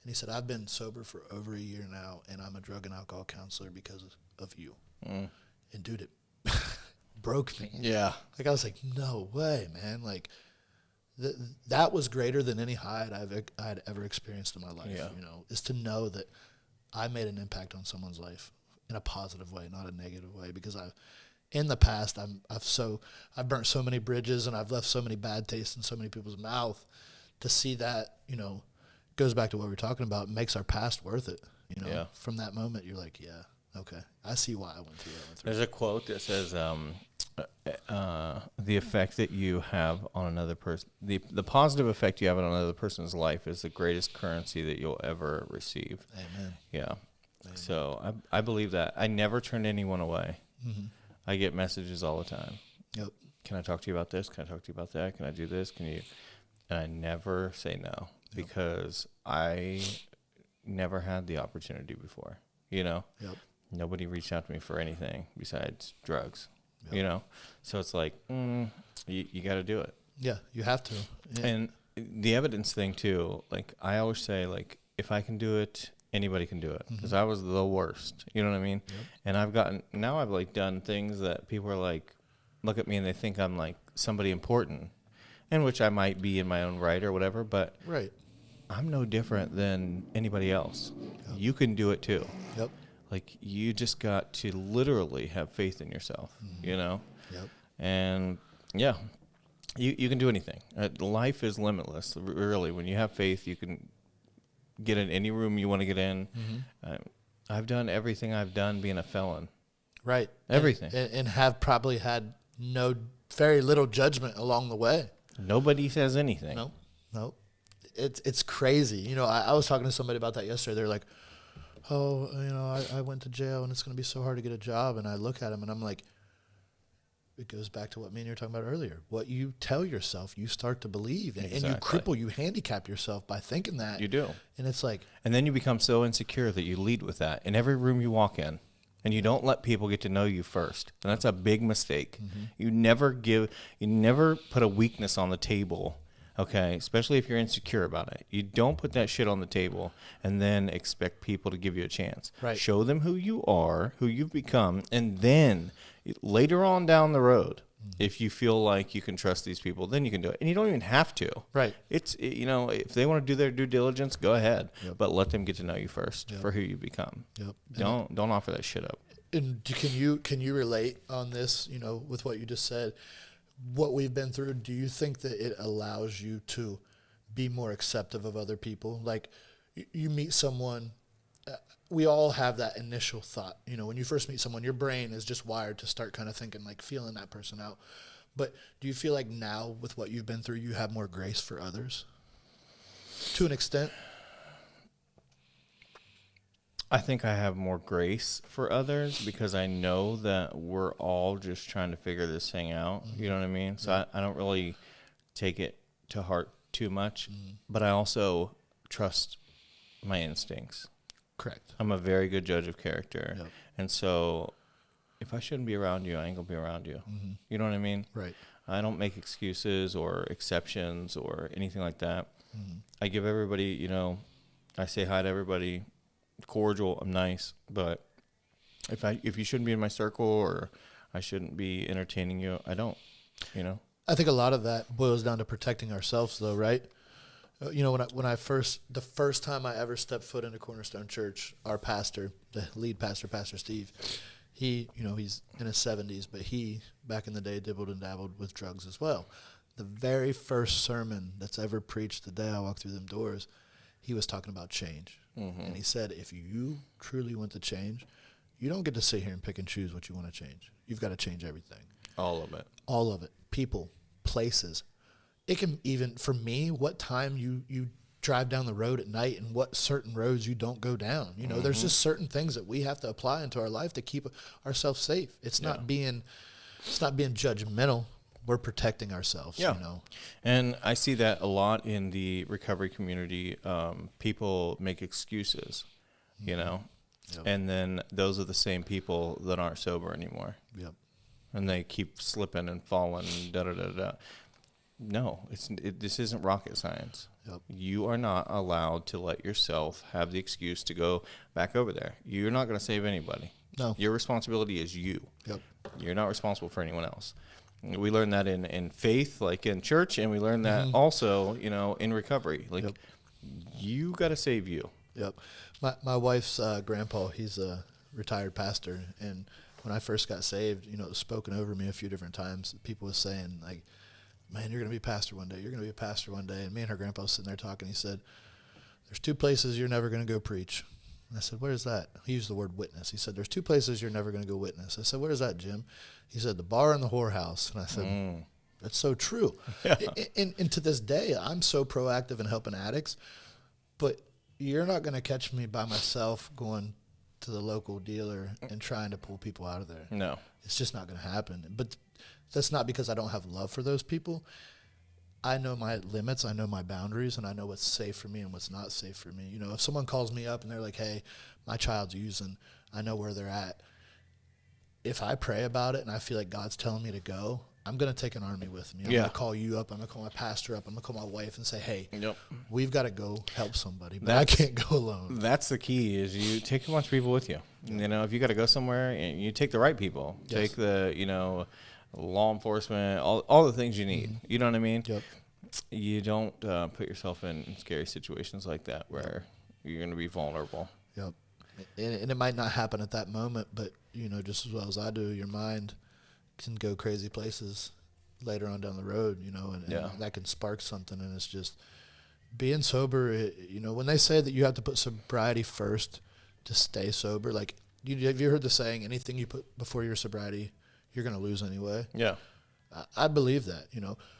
And he said, I've been sober for over a year now, and I'm a drug and alcohol counselor because of you. And, dude, it broke me. Yeah. Like, I was like, no way, man. Like, that was greater than any high I had ever experienced in my life, Yeah. is to know that I made an impact on someone's life in a positive way, not a negative way. Because in the past, I've burnt so many bridges, and I've left so many bad tastes in so many people's mouth. To see that, goes back to what we were talking about, makes our past worth it. Yeah. From that moment, you're like, yeah, okay, I see why I went through what I went through. There's a quote that says, the effect that you have on another person, the positive effect you have on another person's life is the greatest currency that you'll ever receive. Amen. Yeah. Amen. So I believe that. I never turn anyone away. Mm-hmm. I get messages all the time. Yep. Can I talk to you about this? Can I talk to you about that? Can I do this? And I never say no, because I never had the opportunity before, Yep. Nobody reached out to me for anything besides drugs, So it's like, you got to do it. Yeah, you have to. Yeah. And the evidence thing too, like I always say, like, if I can do it, anybody can do it, because I was the worst, you know what I mean? Yep. And I've like done things that people are like, look at me and they think I'm like somebody important, and which I might be in my own right or whatever, but Right. I'm no different than anybody else. Yep. You can do it too. Yep. Like, you just got to literally have faith in yourself, Yep. And yeah, you can do anything. Life is limitless, really. When you have faith, you can get in any room you want to get in. I've done everything I've done being a felon. Right. Everything. And have probably had very little judgment along the way. Nobody says anything. No. It's crazy. I was talking to somebody about that yesterday. They're like, oh, I went to jail and it's going to be so hard to get a job. And I look at them and I'm like, it goes back to what me and you were talking about earlier. What you tell yourself, you start to believe. And you cripple, you handicap yourself by thinking that. You do. And it's like. And then you become so insecure that you lead with that in every room you walk in. And you don't let people get to know you first. And that's a big mistake. You never put a weakness on the table, okay? Especially if you're insecure about it. You don't put that shit on the table and then expect people to give you a chance. Right. Show them who you are, who you've become, and then later on down the road, if you feel like you can trust these people, then you can do it. And you don't even have to. Right. If they want to do their due diligence, go ahead. Yep. But let them get to know you first for who you become. Yep. Don't offer that shit up. And can you relate on this, with what you just said, what we've been through? Do you think that it allows you to be more accepting of other people? Like, you meet someone, we all have that initial thought. When you first meet someone, your brain is just wired to start kind of thinking, like, feeling that person out. But do you feel like now, with what you've been through, you have more grace for others? To an extent? I think I have more grace for others because I know that we're all just trying to figure this thing out. You know what I mean? So I don't really take it to heart too much, but I also trust my instincts. Correct. I'm a very good judge of character. Yep. And so if I shouldn't be around you, I ain't going to be around you. You know what I mean? Right. I don't make excuses or exceptions or anything like that. I give everybody, I say hi to everybody, cordial, I'm nice, but if you shouldn't be in my circle or I shouldn't be entertaining you, I don't, I think a lot of that boils down to protecting ourselves, though, right? The first time I ever stepped foot into Cornerstone Church, our pastor, the lead pastor, Pastor Steve, he, he's in his 70s, but he, back in the day, dibbled and dabbled with drugs as well. The very first sermon that's ever preached the day I walked through them doors, he was talking about change. And he said, if you truly want to change, you don't get to sit here and pick and choose what you want to change. You've got to change everything. all of it. All of it. People, places. It can even, for me, what time you drive down the road at night and what certain roads you don't go down. There's just certain things that we have to apply into our life to keep ourselves safe. It's not being judgmental. We're protecting ourselves. And I see that a lot in the recovery community. People make excuses, Yep. and then those are the same people that aren't sober anymore. Yep. And they keep slipping and falling, da-da-da-da. No, this isn't rocket science. Yep. You are not allowed to let yourself have the excuse to go back over there. You're not going to save anybody. No. Your responsibility is you. Yep. You're not responsible for anyone else. We learn that in faith, like in church, and we learn that also, in recovery. Like, you got to save you. Yep. My wife's grandpa, he's a retired pastor, and when I first got saved, it was spoken over me a few different times. People was saying, like, man, you're going to be a pastor one day. You're going to be a pastor one day. And me and her grandpa was sitting there talking. He said, there's 2 places you're never going to go preach. And I said, where's that? He used the word witness. He said, there's 2 places you're never going to go witness. I said, where's that, Jim? He said, the bar and the whorehouse. And I said, that's so true. Yeah. And to this day, I'm so proactive in helping addicts, but you're not going to catch me by myself going to the local dealer and trying to pull people out of there. No. It's just not going to happen. But that's not because I don't have love for those people. I know my limits, I know my boundaries, and I know what's safe for me and what's not safe for me. If someone calls me up and they're like, hey, my child's using, I know where they're at. If I pray about it and I feel like God's telling me to go, I'm going to take an army with me. I'm going to call you up. I'm going to call my pastor up. I'm going to call my wife and say, hey, we've got to go help somebody, but I can't go alone. That's the key is you take a bunch of people with you. If you got to go somewhere, and you take the right people. Yes. Take the, law enforcement, all the things you need. You know what I mean? Yep. You don't put yourself in scary situations like that where you're going to be vulnerable. Yep. And it might not happen at that moment, but, just as well as I do, your mind can go crazy places later on down the road, and that can spark something. And it's just being sober. When they say that you have to put sobriety first to stay sober, like, have you heard the saying, anything you put before your sobriety, you're going to lose anyway? Yeah. I believe that,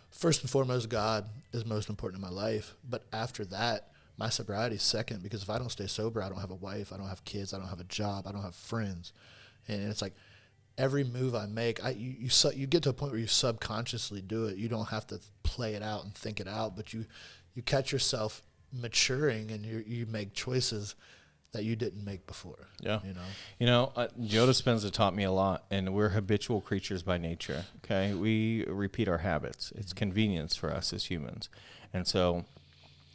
First and foremost, God is most important in my life. But after that, my sobriety is second, because if I don't stay sober, I don't have a wife, I don't have kids, I don't have a job, I don't have friends. And it's like every move I make, you get to a point where you subconsciously do it. You don't have to play it out and think it out, but you catch yourself maturing, and you make choices that you didn't make before. Yeah. Joe Dispenza taught me a lot, and we're habitual creatures by nature. Okay. We repeat our habits. It's convenience for us as humans. And so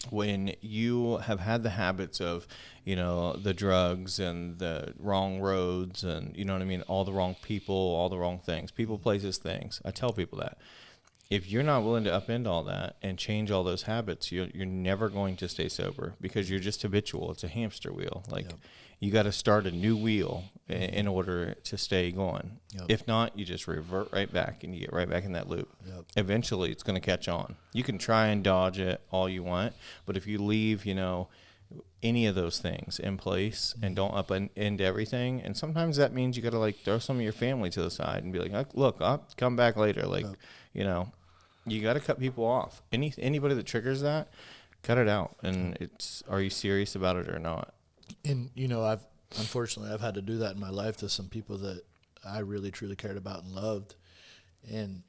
when you have had the habits of, the drugs and the wrong roads and, all the wrong people, all the wrong things, people, places, things. I tell people that. If you're not willing to upend all that and change all those habits, you're never going to stay sober, because you're just habitual. It's a hamster wheel. You got to start a new wheel in order to stay going. Yep. If not, you just revert right back and you get right back in that loop. Yep. Eventually, it's going to catch on. You can try and dodge it all you want, but if you leave, any of those things in place and don't upend everything, and sometimes that means you got to throw some of your family to the side and be like, look, I'll come back later. You got to cut people off. Anybody that triggers that, cut it out. And are you serious about it or not? And unfortunately, I've had to do that in my life to some people that I really, truly cared about and loved. And,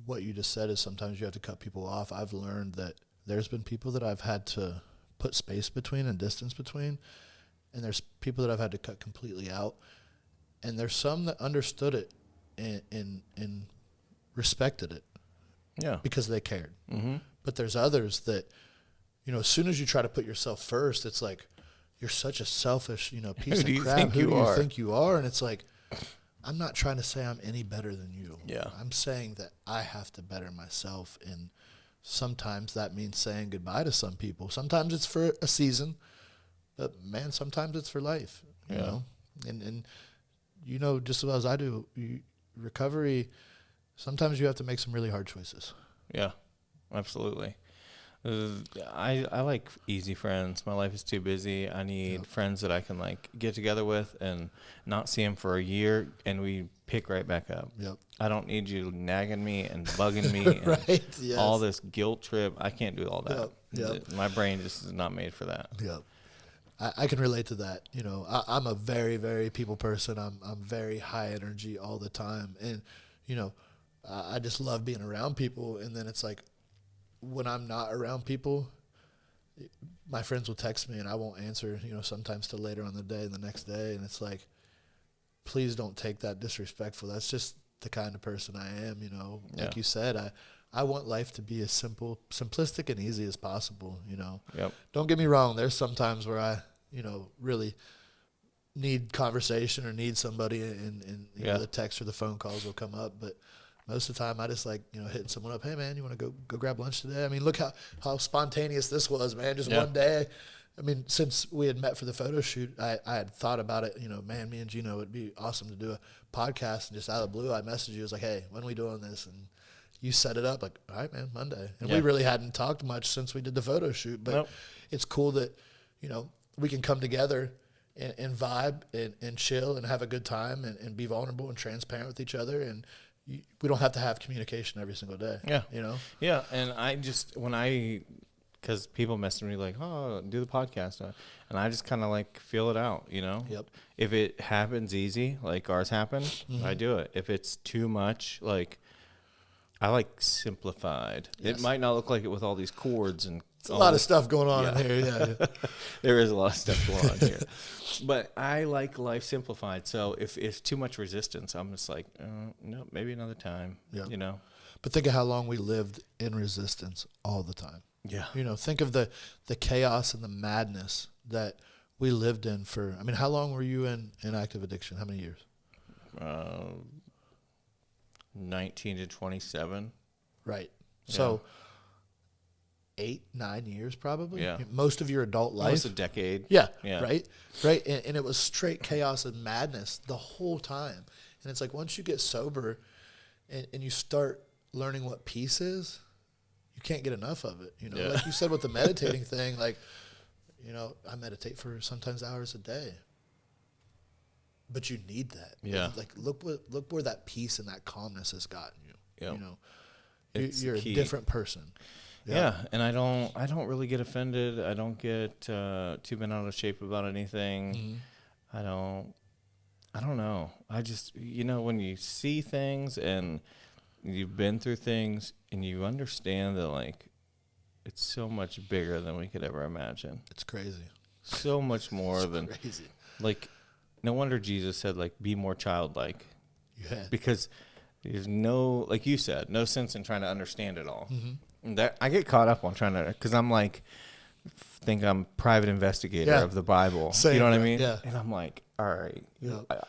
what you just said is sometimes you have to cut people off. I've learned that there's been people that I've had to put space between and distance between, and there's people that I've had to cut completely out. And there's some that understood it and respected it. Yeah. Because they cared. Mm-hmm. But there's others that, as soon as you try to put yourself first, it's like, you're such a selfish, piece of crap. Who do you think you are? And it's like, I'm not trying to say I'm any better than you. Yeah. I'm saying that I have to better myself. And sometimes that means saying goodbye to some people. Sometimes it's for a season, but man, sometimes it's for life, you know? And just as well as I do, recovery, sometimes you have to make some really hard choices. Yeah, absolutely. I like easy friends. My life is too busy. I need friends that I can get together with and not see them for a year, and we pick right back up. Yep. I don't need you nagging me and bugging me and right. Yes. all this guilt trip. I can't do all that. Yep. My brain just is not made for that. Yep. I can relate to that. I'm a very, very people person. I'm very high energy all the time, and I just love being around people. And then it's like, when I'm not around people, my friends will text me and I won't answer, sometimes till later on the day and the next day. And it's like, please don't take that disrespectful. That's just the kind of person I am, Like you said, I want life to be as simplistic and easy as possible, Yep. Don't get me wrong. There's some times where I, really need conversation or need somebody and the text or the phone calls will come up. But most of the time, I just hitting someone up. Hey, man, you want to go grab lunch today? I mean, look how spontaneous this was, man. Just one day. I mean, since we had met for the photo shoot, I had thought about it. Man, me and Gino, it'd be awesome to do a podcast. And just out of the blue, I messaged you. I was like, hey, when are we doing this? And you set it up like, all right, man, Monday. And we really hadn't talked much since we did the photo shoot. But it's cool that, we can come together and vibe and chill and have a good time and be vulnerable and transparent with each other. And we don't have to have communication every single day. Yeah. Yeah. And I just, because people message me like, oh, do the podcast. And I just kind of feel it out, Yep. If it happens easy, like ours happened, I do it. If it's too much, I like simplified. Yes. It might not look like it with all these chords and it's a lot of stuff going on in here. Yeah. There is a lot of stuff going on here. But I like life simplified. So if it's too much resistance, I'm just like, no, maybe another time, But think of how long we lived in resistance all the time. Yeah. Think of the chaos and the madness that we lived in for, how long were you in active addiction? How many years? 19 to 27. Right. So 8-9 years probably. Yeah. Most of your adult life. Almost a decade. Yeah. Right. And it was straight chaos and madness the whole time. And it's like once you get sober and you start learning what peace is, you can't get enough of it. Like you said with the meditating thing, I meditate for sometimes hours a day. But you need that. Yeah. Look where that peace and that calmness has gotten you. Yeah. You're a different person. Yeah, and I don't really get offended. I don't get too bent out of shape about anything. Mm-hmm. I don't know. I just when you see things and you've been through things and you understand that it's so much bigger than we could ever imagine. It's crazy. So much more than crazy. No wonder Jesus said be more childlike. Yeah. Because there's no, like you said, no sense in trying to understand it all. Mm-hmm. That I get caught up on trying to, because I'm think I'm private investigator of the Bible. Same, you know what I mean? Yeah. And I'm all right,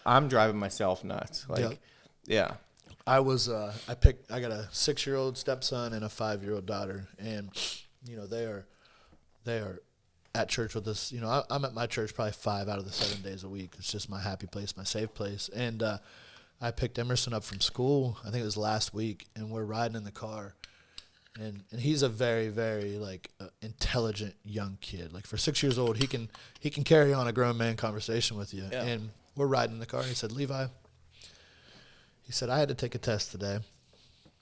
I'm driving myself nuts. I was, I got a 6-year-old stepson and a 5-year-old daughter, and they are at church with us. I'm at my church probably 5 out of the 7 days a week. It's just my happy place, my safe place. And I picked Emerson up from school. I think it was last week, and we're riding in the car. And he's a very, very intelligent young kid. For 6 years old, he can carry on a grown man conversation with you. Yeah. And we're riding in the car, and he said, Levi, I had to take a test today,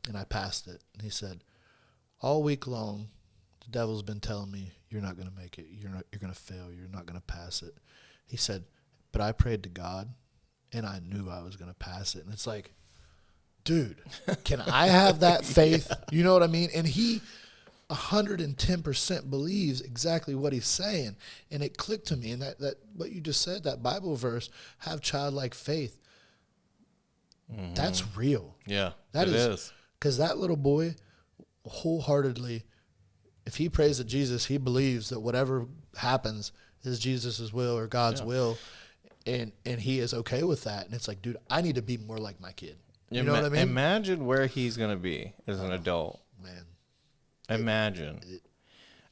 and I passed it. And he said, all week long, the devil's been telling me you're not going to make it. You're going to fail. You're not going to pass it. He said, but I prayed to God, and I knew I was going to pass it. And it's like, dude, can I have that faith? You know what I mean? And he 110% believes exactly what he's saying. And it clicked to me. And that what you just said, that Bible verse, have childlike faith, that's real. Yeah, That it is. is. Because that little boy wholeheartedly, if he prays to Jesus, he believes that whatever happens is Jesus' will or God's will. And he is okay with that. And it's like, dude, I need to be more like my kid. You know what I mean? Imagine where he's going to be as an adult. Man. Imagine.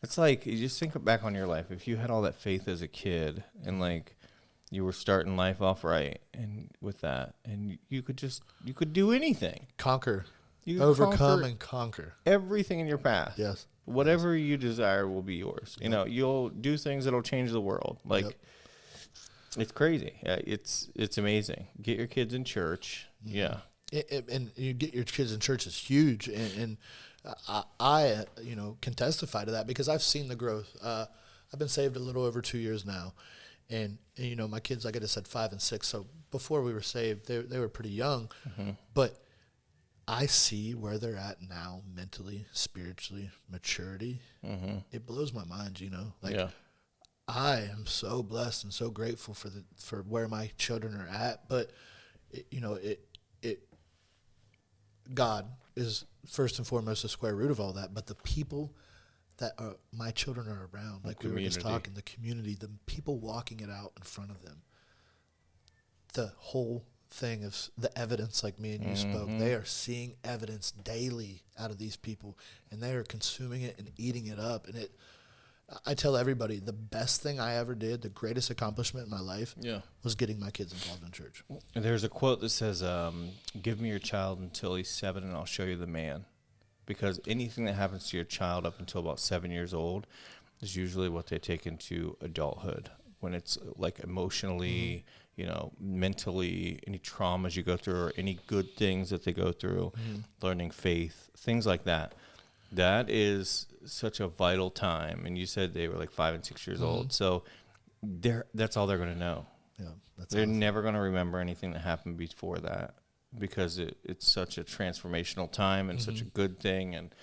It's like, you just think back on your life. If you had all that faith as a kid and like you were starting life off right and with that, and you could do anything. Conquer. You could Overcome and conquer. Everything in your path. Yes. Whatever you desire will be yours. You know, you'll do things that'll change the world. Like, it's crazy. It's amazing. Get your kids in church. Yeah. And you get your kids in church is huge. And I can testify to that because I've seen the growth. I've been saved a little over 2 years now. And my kids, like I just said, 5 and 6. So before we were saved, they were pretty young. Mm-hmm. But I see where they're at now, mentally, spiritually, maturity. Mm-hmm. It blows my mind, I am so blessed and so grateful for where my children are at. But God is first and foremost the square root of all that. But the people that my children are around, like we were just talking, the community, the people walking it out in front of them, the whole thing of the evidence, like me and you spoke, they are seeing evidence daily out of these people, and they are consuming it and eating it up. And I tell everybody, the best thing I ever did, the greatest accomplishment in my life, was getting my kids involved in church. There's a quote that says, give me your child until he's 7 and I'll show you the man. Because anything that happens to your child up until about 7 years old is usually what they take into adulthood. When it's like emotionally, mentally, any traumas you go through or any good things that they go through, learning faith, things like that. That is such a vital time. And you said they were like 5 and 6 years old. So that's all they're going to know. Yeah, they're never going to remember anything that happened before that. Because it's such a transformational time and such a good thing, and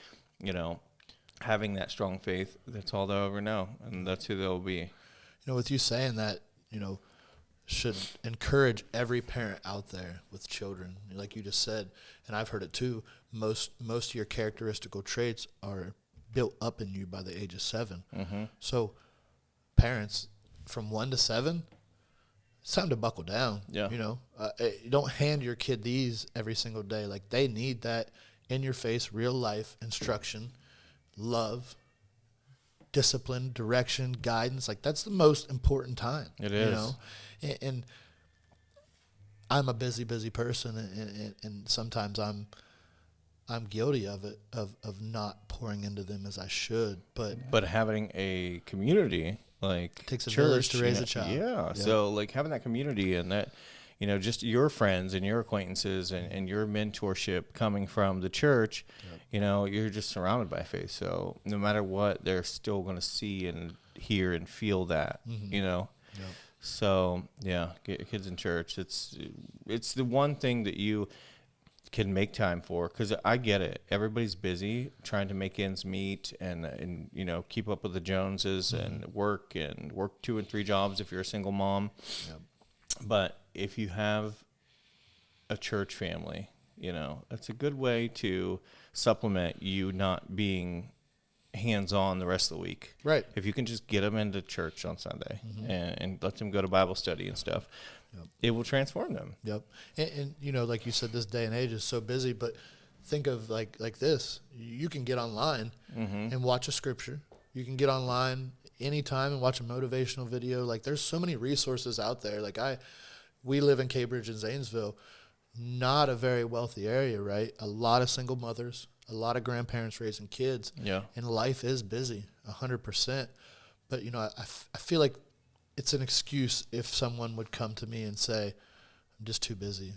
having that strong faith, that's all they'll ever know, and that's who they'll be. With you saying that, should encourage every parent out there with children, like you just said, and I've heard it too. Most of your characteristical traits are built up in you by the age of 7. Mm-hmm. So, parents from 1 to 7. It's time to buckle down. Yeah. You don't hand your kid these every single day. Like, they need that in your face, real life instruction, love, discipline, direction, guidance. Like, that's the most important time. It is. And I'm a busy person, and sometimes I'm guilty of it, of not pouring into them as I should. But having a community. Like, it takes a village to raise a child. Yeah. So like having that community and that, just your friends and your acquaintances and your mentorship coming from the church, you're just surrounded by faith. So no matter what, they're still going to see and hear and feel that, So get your kids in church. It's the one thing that you can make time for, because I get it. Everybody's busy trying to make ends meet and keep up with the Joneses and work 2 and 3 jobs if you're a single mom. Yep. But if you have a church family, it's a good way to supplement you not being hands-on the rest of the week. Right. If you can just get them into church on Sunday and let them go to Bible study and stuff. Yep. It will transform them. Yep. And like you said, this day and age is so busy, but think of like this. You can get online and watch a scripture. You can get online anytime and watch a motivational video. Like, there's so many resources out there. Like, we live in Cambridge and Zanesville, not a very wealthy area, right? A lot of single mothers, a lot of grandparents raising kids. Yeah. And life is busy, 100%. But, I feel like it's an excuse if someone would come to me and say, I'm just too busy.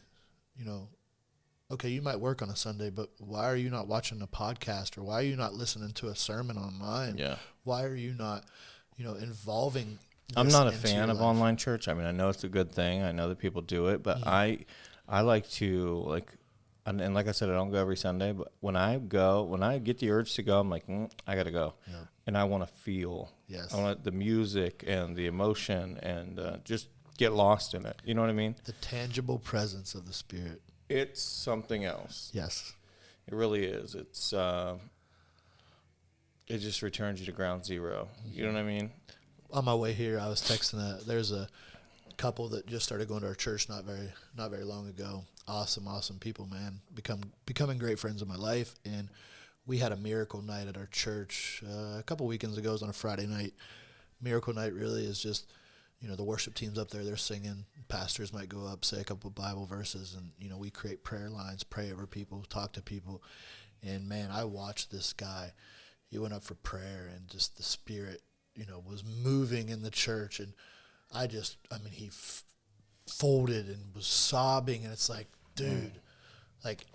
Okay, you might work on a Sunday, but why are you not watching a podcast, or why are you not listening to a sermon online? Yeah. Why are you not, involving I'm this not a into fan your of life? online church. I mean, I know it's a good thing. I know that people do it, but Mm-hmm. I like to like, and like I said, I don't go every Sunday. But when I go, when I get the urge to go, I'm like, I gotta go, Yep. and I want to feel. I Yes. want the music and the emotion, and just get lost in it. You know what I mean? The tangible presence of the Spirit. It's something else. Yes. It really is. It's it just returns you to ground zero. You know what I mean? On my way here, I was texting. There's a couple that just started going to our church not very long ago. Awesome people, man. Becoming great friends in my life, and we had a miracle night at our church a couple weekends ago. It was on a Friday night. Miracle night really is just, the worship team's up there, they're singing. Pastors might go up, say a couple Bible verses, and we create prayer lines, pray over people, talk to people. And man, I watched this guy. He went up for prayer, and just the Spirit, was moving in the church, and he folded and was sobbing, and it's like, dude, like,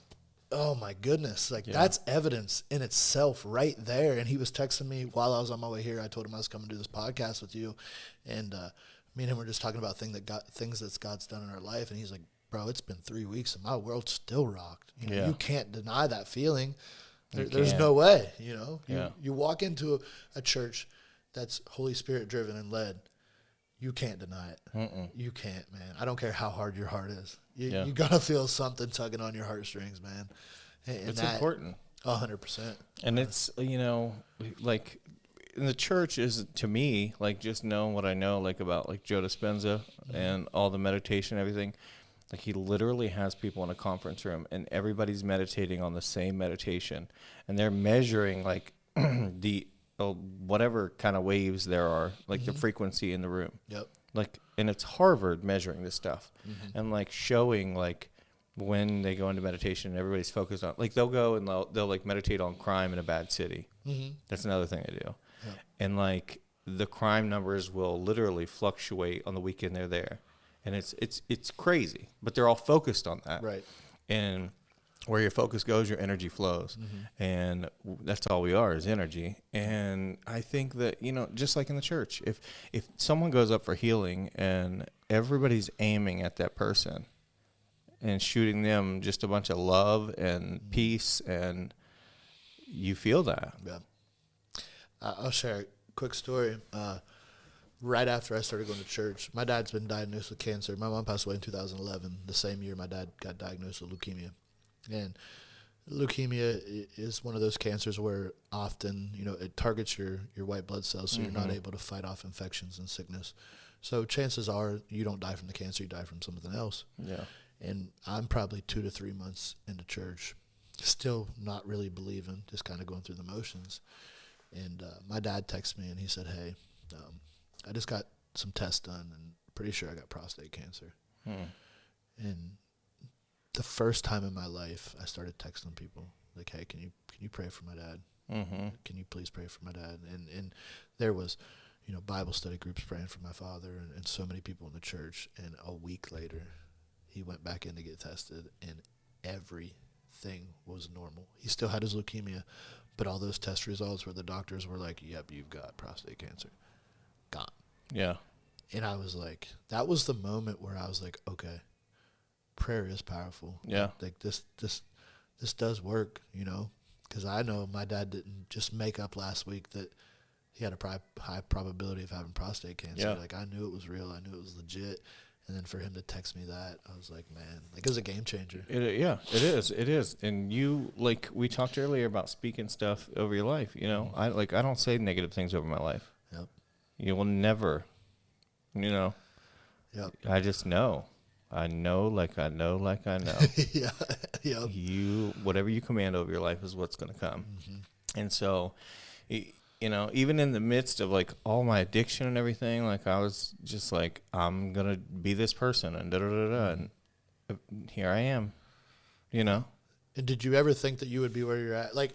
oh my goodness, like that's evidence in itself right there. And he was texting me while I was on my way here. I told him I was coming to do this podcast with you, and me and him were just talking about things that God's done in our life, and he's like, bro, it's been 3 weeks and my world's still rocked. You can't deny that feeling. There's no way. You walk into a church that's Holy Spirit driven and led. You can't deny it. You can't, man. I don't care how hard your heart is. You gotta feel something tugging on your heartstrings, man. And It's important. 100%. And it's, like, in the church is, to me, like, just knowing what I know, like, about, like, Joe Dispenza and all the meditation and everything. Like, he literally has people in a conference room, and everybody's meditating on the same meditation. And they're measuring, like, the whatever kind of waves there are, like the frequency in the room. Yep. Like, and it's Harvard measuring this stuff and like showing like when they go into meditation and everybody's focused on, like, they'll go and they'll like meditate on crime in a bad city. That's another thing they do. Yep. And like the crime numbers will literally fluctuate on the weekend they're there. And it's crazy, but they're all focused on that. Right. And where your focus goes, your energy flows. And that's all we are, is energy. And I think that, just like in the church, if someone goes up for healing and everybody's aiming at that person and shooting them just a bunch of love and peace, and you feel that. Yeah. I'll share a quick story. Right after I started going to church, my dad's been diagnosed with cancer. My mom passed away in 2011, the same year my dad got diagnosed with leukemia. And leukemia is one of those cancers where often, it targets your white blood cells, so you're not able to fight off infections and sickness. So chances are you don't die from the cancer, you die from something else. Yeah. And I'm probably 2 to 3 months into church, still not really believing, just kind of going through the motions. And my dad texted me and he said, hey, I just got some tests done and pretty sure I got prostate cancer. And the first time in my life, I started texting people like, "Hey, can you pray for my dad? Can you please pray for my dad?" And there was, Bible study groups praying for my father, and so many people in the church. And a week later, he went back in to get tested, and everything was normal. He still had his leukemia, but all those test results where the doctors were like, "Yep, you've got prostate cancer," gone. Yeah. And I was like, that was the moment where I was like, okay, prayer is powerful. Yeah. Like this does work, because I know my dad didn't just make up last week that he had a high probability of having prostate cancer. Yeah. Like, I knew it was real. I knew it was legit. And then for him to text me that, I was like, man, like, it was a game changer. It is. And you, like, we talked earlier about speaking stuff over your life. I don't say negative things over my life. Yep. You will never, Yep. I just know. I know, like I know, like I know. Yeah. Yep. Whatever you command over your life is what's going to come. And so, even in the midst of like all my addiction and everything, like I was just like, I'm going to be this person and and here I am, And did you ever think that you would be where you're at? Like,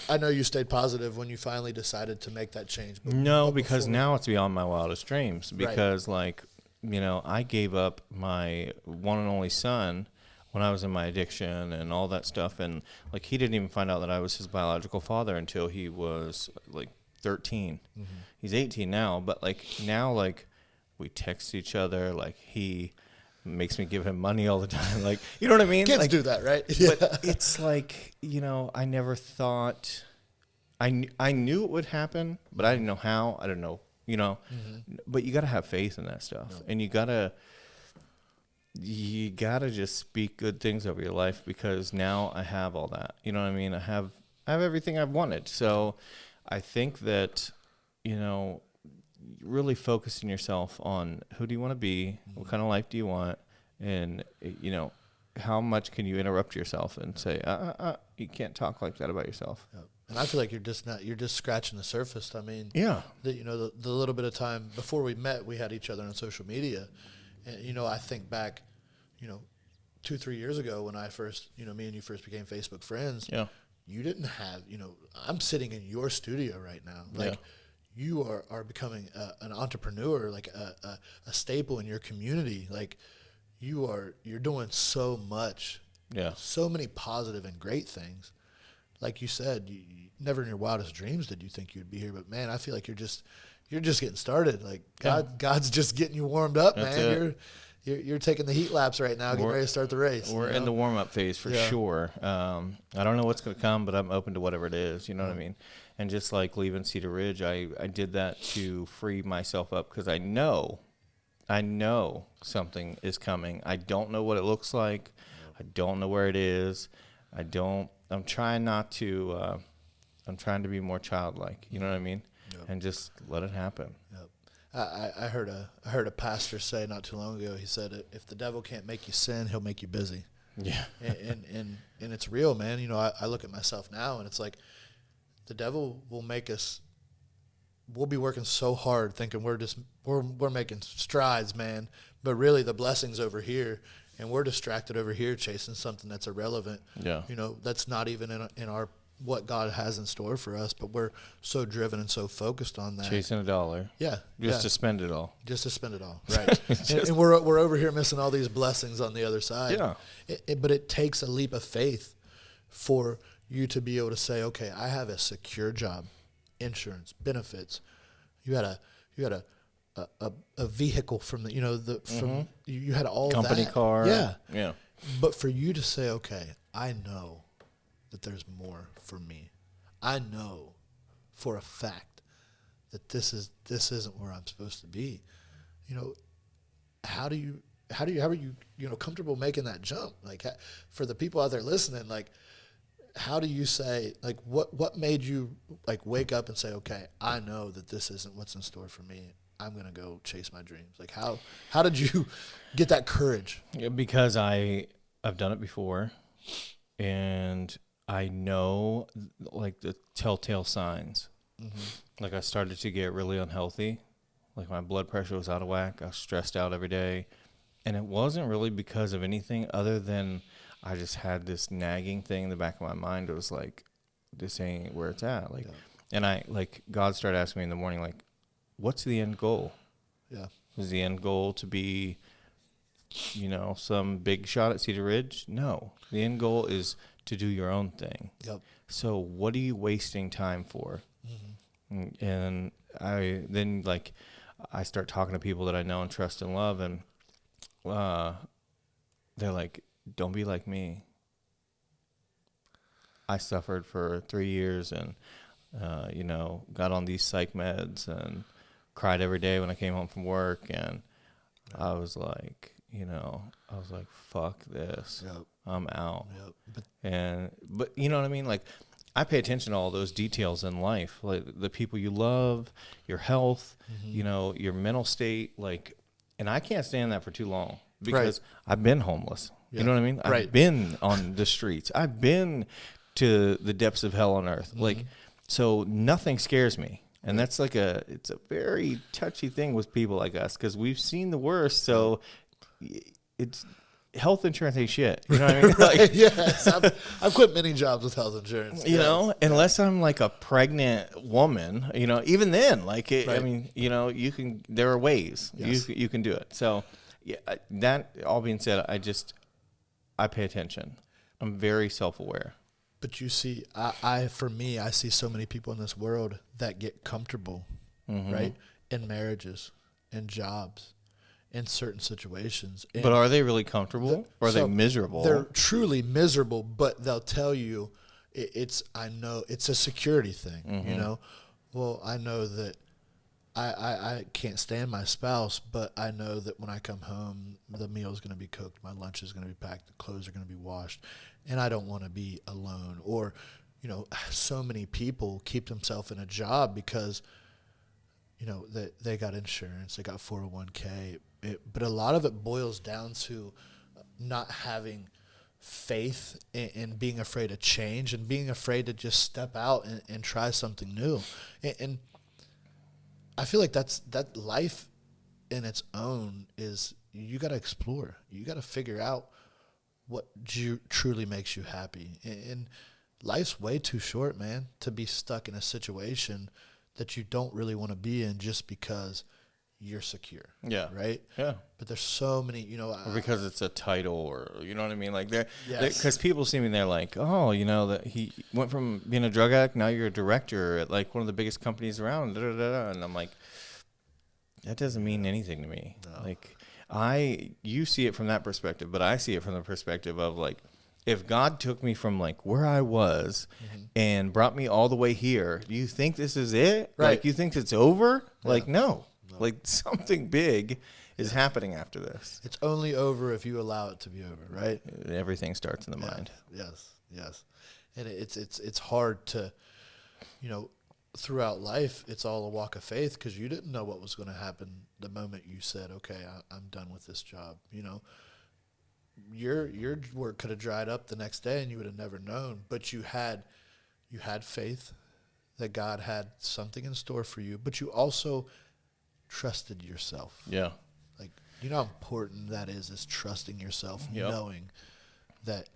I know you stayed positive when you finally decided to make that change. No, because now it's beyond my wildest dreams. Because, like, I gave up my one and only son when I was in my addiction and all that stuff. And, like, he didn't even find out that I was his biological father until he was, like, 13. He's 18 now, but like now, like we text each other. Like he makes me give him money all the time. Like, you know what I mean? Kids like, do that, right? But it's like, I never thought, I knew it would happen, but I didn't know how. I don't know, but you got to have faith in that stuff. And you got to just speak good things over your life, because now I have all that. You know what I mean? I have everything I've wanted. So I think that, really focusing yourself on who do you want to be, what kind of life do you want, and, how much can you interrupt yourself and say, you can't talk like that about yourself. Yep. And I feel like you're just scratching the surface. I mean, Yeah. The little bit of time before we met, we had each other on social media. And, I think back, 2-3 years ago when I first, me and you first became Facebook friends. Yeah. You didn't have, I'm sitting in your studio right now. Like, you are becoming an entrepreneur, like a staple in your community. Like, you're doing so much. Yeah. So many positive and great things. Like you said, you never in your wildest dreams did you think you'd be here. But man, I feel like you're just getting started. Like God's just getting you warmed up, That's man. You're taking the heat laps right now, getting ready to start the race. We're in the warm up phase for sure. I don't know what's going to come, but I'm open to whatever it is. You know what I mean? And just like leaving Cedar Ridge, I did that to free myself up, because I know something is coming. I don't know what it looks like. I don't know where it is. I'm trying to be more childlike. You know what I mean? Yep. And just let it happen. Yep. I heard a pastor say not too long ago. He said, "If the devil can't make you sin, he'll make you busy." Yeah. and it's real, man. I look at myself now, and it's like the devil will make us. We'll be working so hard, thinking we're making strides, man. But really, the blessing's over here, and we're distracted over here chasing something that's irrelevant. Yeah. That's not even in our what God has in store for us. But we're so driven and so focused on that. Chasing a dollar. Yeah. Just to spend it all. Just to spend it all. Right. and we're over here missing all these blessings on the other side. Yeah. But it takes a leap of faith for you to be able to say, okay, I have a secure job, insurance, benefits. You had a vehicle from the from you had all company that. car. Yeah. But for you to say, okay, I know that there's more for me. I know for a fact that this isn't where I'm supposed to be. How are you comfortable making that jump? Like, for the people out there listening, like, how do you say, like, what made you like wake up and say, okay, I know that this isn't what's in store for me. I'm going to go chase my dreams. Like, how did you get that courage? Yeah, because I've done it before, and I know like the telltale signs. Like, I started to get really unhealthy. Like, my blood pressure was out of whack. I was stressed out every day. And it wasn't really because of anything other than I just had this nagging thing in the back of my mind. It was like, this ain't where it's at. Like, and God started asking me in the morning, like, what's the end goal? Yeah. Is the end goal to be, some big shot at Cedar Ridge? No. The end goal is to do your own thing. Yep. So what are you wasting time for? And I start talking to people that I know and trust and love, and they're like, don't be like me. I suffered for 3 years and, got on these psych meds and cried every day when I came home from work. And I was like, fuck this. Yep. I'm out. Yep. But you know what I mean? Like, I pay attention to all those details in life, like the people you love, your health, your mental state, like, and I can't stand that for too long, because I've been homeless. Yeah. You know what I mean? I've been on the streets. I've been to the depths of hell on earth. Like, so nothing scares me. And that's like it's a very touchy thing with people like us, because we've seen the worst. So it's health insurance ain't shit. You know what I mean? Like, yes. I've quit many jobs with health insurance. Unless I'm like a pregnant woman, even then, like, I mean, there are ways you can do it. So yeah, that all being said, I pay attention. I'm very self-aware. But you see, for me, I see so many people in this world that get comfortable, right? In marriages, in jobs, in certain situations. And But are they really comfortable, or are they miserable? They're truly miserable, but they'll tell you I know it's a security thing, you know? Well, I know that I can't stand my spouse, but I know that when I come home, the meal is going to be cooked, my lunch is going to be packed, the clothes are going to be washed, and I don't want to be alone. Or, you know, so many people keep themselves in a job because, you know, they got insurance, they got 401k, but a lot of it boils down to not having faith and being afraid of change and being afraid to just step out and try something new. And I feel like that life in its own is, you got to explore. You got to figure out what truly makes you happy. And life's way too short, man, to be stuck in a situation that you don't really want to be in just because you're secure. Yeah. Right? Yeah. But there's so many, you know. Or because it's a title, or, you know what I mean? Like, Yes. Because people see me, they're like, oh, you know, that he went from being a drug addict, now you're a director at, like, one of the biggest companies around, and I'm like, that doesn't mean anything to me. No. Like, you see it from that perspective, but I see it from the perspective of, like, if God took me from, like, where I was and brought me all the way here, do you think this is it? Right. Like, you think it's over? Yeah. Like, no. Like, something big is happening after this. It's only over if you allow it to be over, right? Everything starts in the mind. Yes. And it's hard to, you know, throughout life, it's all a walk of faith, because you didn't know what was going to happen the moment you said, okay, I'm done with this job. You know, your work could have dried up the next day and you would have never known, but you had faith that God had something in store for you, but you also trusted yourself. Yeah. Like, you know how important that is trusting yourself, knowing that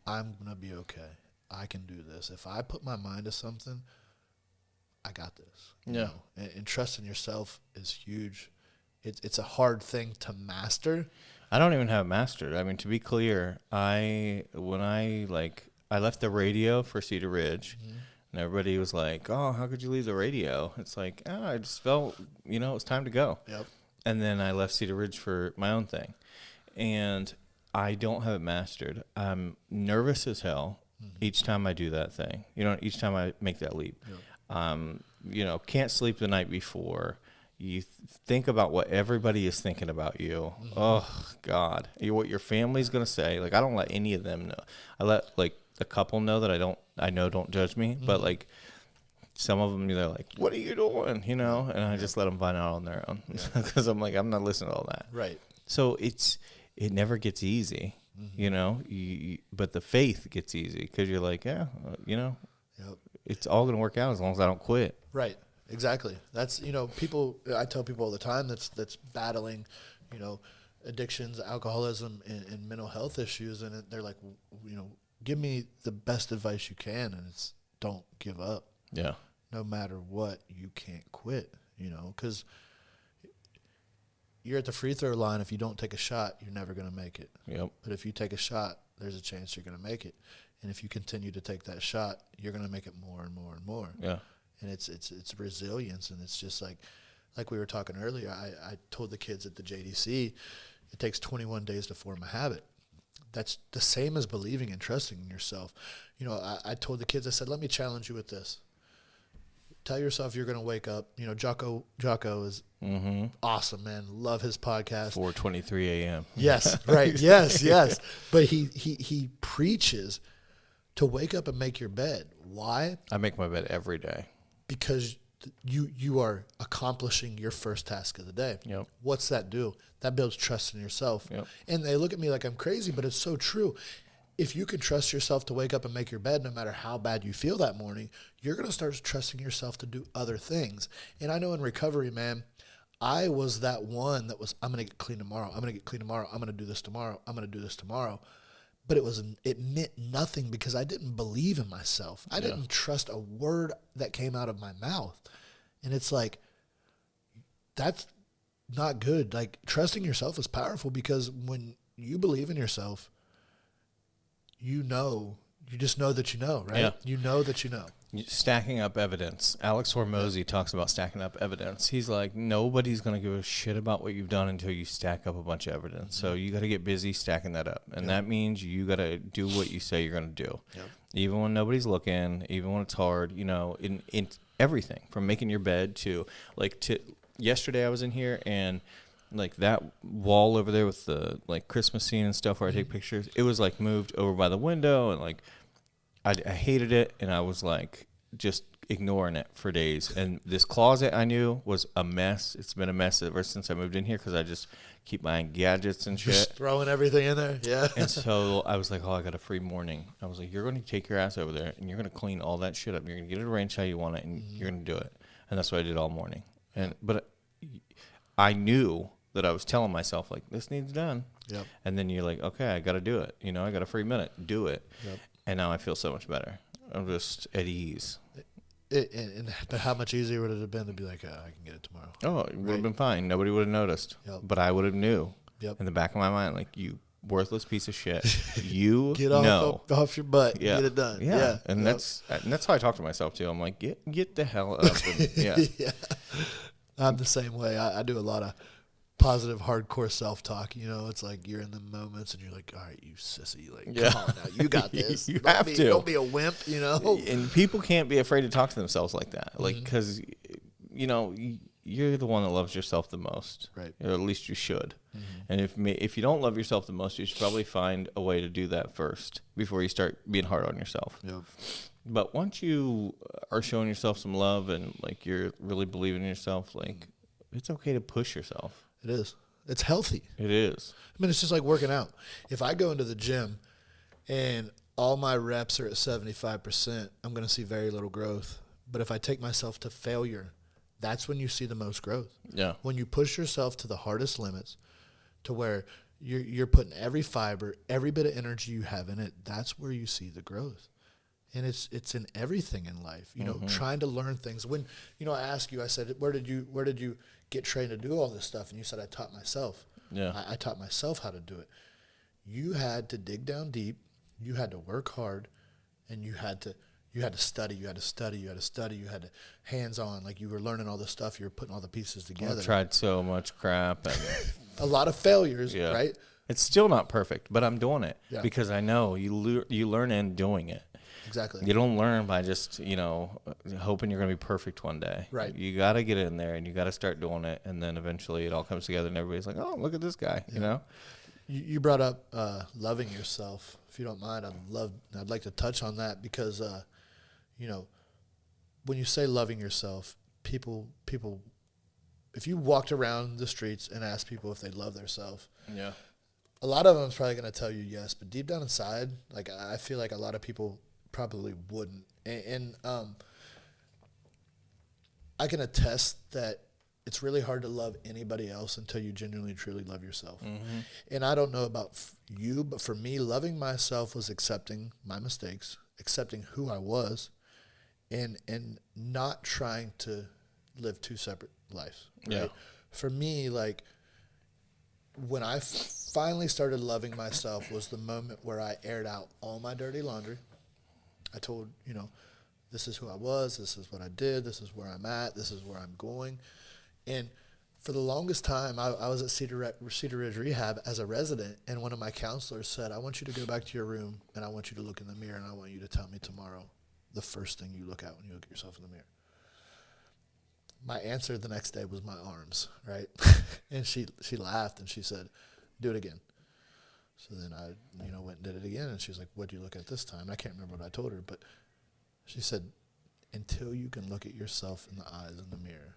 I'm going to be okay. I can do this. If I put my mind to something, I got this. You know? And trusting yourself is huge. It's a hard thing to master. I don't even have it mastered. I mean, to be clear, I left the radio for Cedar Ridge, and everybody was like, oh, how could you leave the radio? It's like, I just felt, you know, it was time to go. Yep. And then I left Cedar Ridge for my own thing. And I don't have it mastered. I'm nervous as hell each time I do that thing. You know, each time I make that leap. Yep. You know, can't sleep the night before. You think about what everybody is thinking about you. Oh, God. What your family's going to say. Like, I don't let any of them know. I let, like, a couple know that I know don't judge me. But, like, some of them, they're like, what are you doing? You know? And I just let them find out on their own. Because I'm like, I'm not listening to all that. Right. So it never gets easy, you know? But the faith gets easy because you're like, you know, it's all going to work out as long as I don't quit. Right. Exactly. That's, you know, I tell people all the time that's battling, you know, addictions, alcoholism, and mental health issues. And they're like, you know, give me the best advice you can. And it's, don't give up. Yeah. No matter what, you can't quit, you know, because you're at the free throw line. If you don't take a shot, you're never going to make it. Yep. But if you take a shot, there's a chance you're going to make it. And if you continue to take that shot, you're going to make it more and more and more. Yeah. And it's resilience, and it's just like we were talking earlier. I told the kids at the JDC, it takes 21 days to form a habit. That's the same as believing and trusting in yourself. You know, I told the kids, I said, let me challenge you with this. Tell yourself you're going to wake up. You know, Jocko is awesome, man. Love his podcast. 4:23 a.m. Yes, right. Yes. But he preaches to wake up and make your bed. Why? I make my bed every day. Because you are accomplishing your first task of the day. Yep. What's that do? That builds trust in yourself. Yep. And they look at me like I'm crazy, but it's so true. If you can trust yourself to wake up and make your bed, no matter how bad you feel that morning, you're going to start trusting yourself to do other things. And I know in recovery, man, I was that one that was, I'm going to get clean tomorrow. I'm going to get clean tomorrow. I'm going to do this tomorrow. I'm going to do this tomorrow. But it meant nothing because I didn't believe in myself. I didn't trust a word that came out of my mouth. And it's like, that's not good. Like, trusting yourself is powerful because when you believe in yourself, you know you just know that you know, right? Yeah. You know that you know. Stacking up evidence. Alex Hormozy talks about stacking up evidence. He's like, nobody's going to give a shit about what you've done until you stack up a bunch of evidence. So you got to get busy stacking that up. And that means you got to do what you say you're going to do. Yep. Even when nobody's looking, even when it's hard, you know, in everything from making your bed to yesterday I was in here and like that wall over there with the like Christmas scene and stuff where I take pictures, it was like moved over by the window and like I hated it, and I was like just ignoring it for days. And this closet I knew was a mess. It's been a mess ever since I moved in here because I just keep buying gadgets and shit. Just throwing everything in there. Yeah. And so I was like, oh, I got a free morning. I was like, you're going to take your ass over there, and you're going to clean all that shit up. You're going to get it arranged how you want it, and you're going to do it. And that's what I did all morning. But I knew that I was telling myself, like, this needs done. Yep. And then you're like, okay, I got to do it. You know, I got a free minute. Do it. Yep. And now I feel so much better. I'm just at ease. But how much easier would it have been to be like, I can get it tomorrow? Oh, it would have been fine. Nobody would have noticed. Yep. But I would have knew Yep. in the back of my mind, like, you worthless piece of shit. You Get know. off your butt. Yeah. Get it done. Yeah. And Yep. that's how I talk to myself, too. I'm like, get the hell up. And, yeah. Yeah. I'm the same way. I do a lot of positive, hardcore self-talk. You know, it's like you're in the moments and you're like, all right, you sissy. Like, Yeah. come on now. You got this. You Don't have be, to. Don't be a wimp, you know? And people can't be afraid to talk to themselves like that. Like, because, you know, you're the one that loves yourself the most. Right. Or at least you should. And if you don't love yourself the most, you should probably find a way to do that first before you start being hard on yourself. Yep. But once you are showing yourself some love and, like, you're really believing in yourself, like, it's okay to push yourself. It is. It's healthy. It is. I mean, it's just like working out. If I go into the gym and all my reps are at 75%, I'm going to see very little growth. But if I take myself to failure, that's when you see the most growth. Yeah. When you push yourself to the hardest limits, to where you're putting every fiber, every bit of energy you have in it, that's where you see the growth. And it's in everything in life, you know, trying to learn things. When, you know, I asked you, I said, where did you get trained to do all this stuff? And you said, I taught myself. Yeah. I taught myself how to do it. You had to dig down deep. You had to work hard, and you had to study. You had to hands-on, like you were learning all the stuff. You were putting all the pieces together. I've tried so much crap. And A lot of failures, yeah. right? It's still not perfect, but I'm doing it Yeah. because I know you learn in doing it. Exactly. You don't learn by just, you know, hoping you're going to be perfect one day. Right. You got to get in there and you got to start doing it. And then eventually it all comes together and everybody's like, oh, look at this guy, you know? You brought up loving yourself. If you don't mind, I'd like to touch on that because, you know, when you say loving yourself, people, if you walked around the streets and asked people if they love themselves, Yeah. a lot of them is probably going to tell you yes, but deep down inside, like I feel like a lot of people probably wouldn't. And I can attest that it's really hard to love anybody else until you genuinely, truly love yourself. Mm-hmm. And I don't know about you, but for me, loving myself was accepting my mistakes, accepting who I was, and not trying to live two separate lives. Right? Yeah. For me, like, when I finally started loving myself was the moment where I aired out all my dirty laundry. I told, you know, this is who I was, this is what I did, this is where I'm at, this is where I'm going. And for the longest time, I was at Cedar Ridge Rehab as a resident, and one of my counselors said, I want you to go back to your room, and I want you to look in the mirror, and I want you to tell me tomorrow the first thing you look at when you look at yourself in the mirror. My answer the next day was my arms, right? And she laughed, and she said, do it again. So then I, you know, went and did it again, and she was like, what'd you look at this time? I can't remember what I told her, but she said, until you can look at yourself in the eyes in the mirror,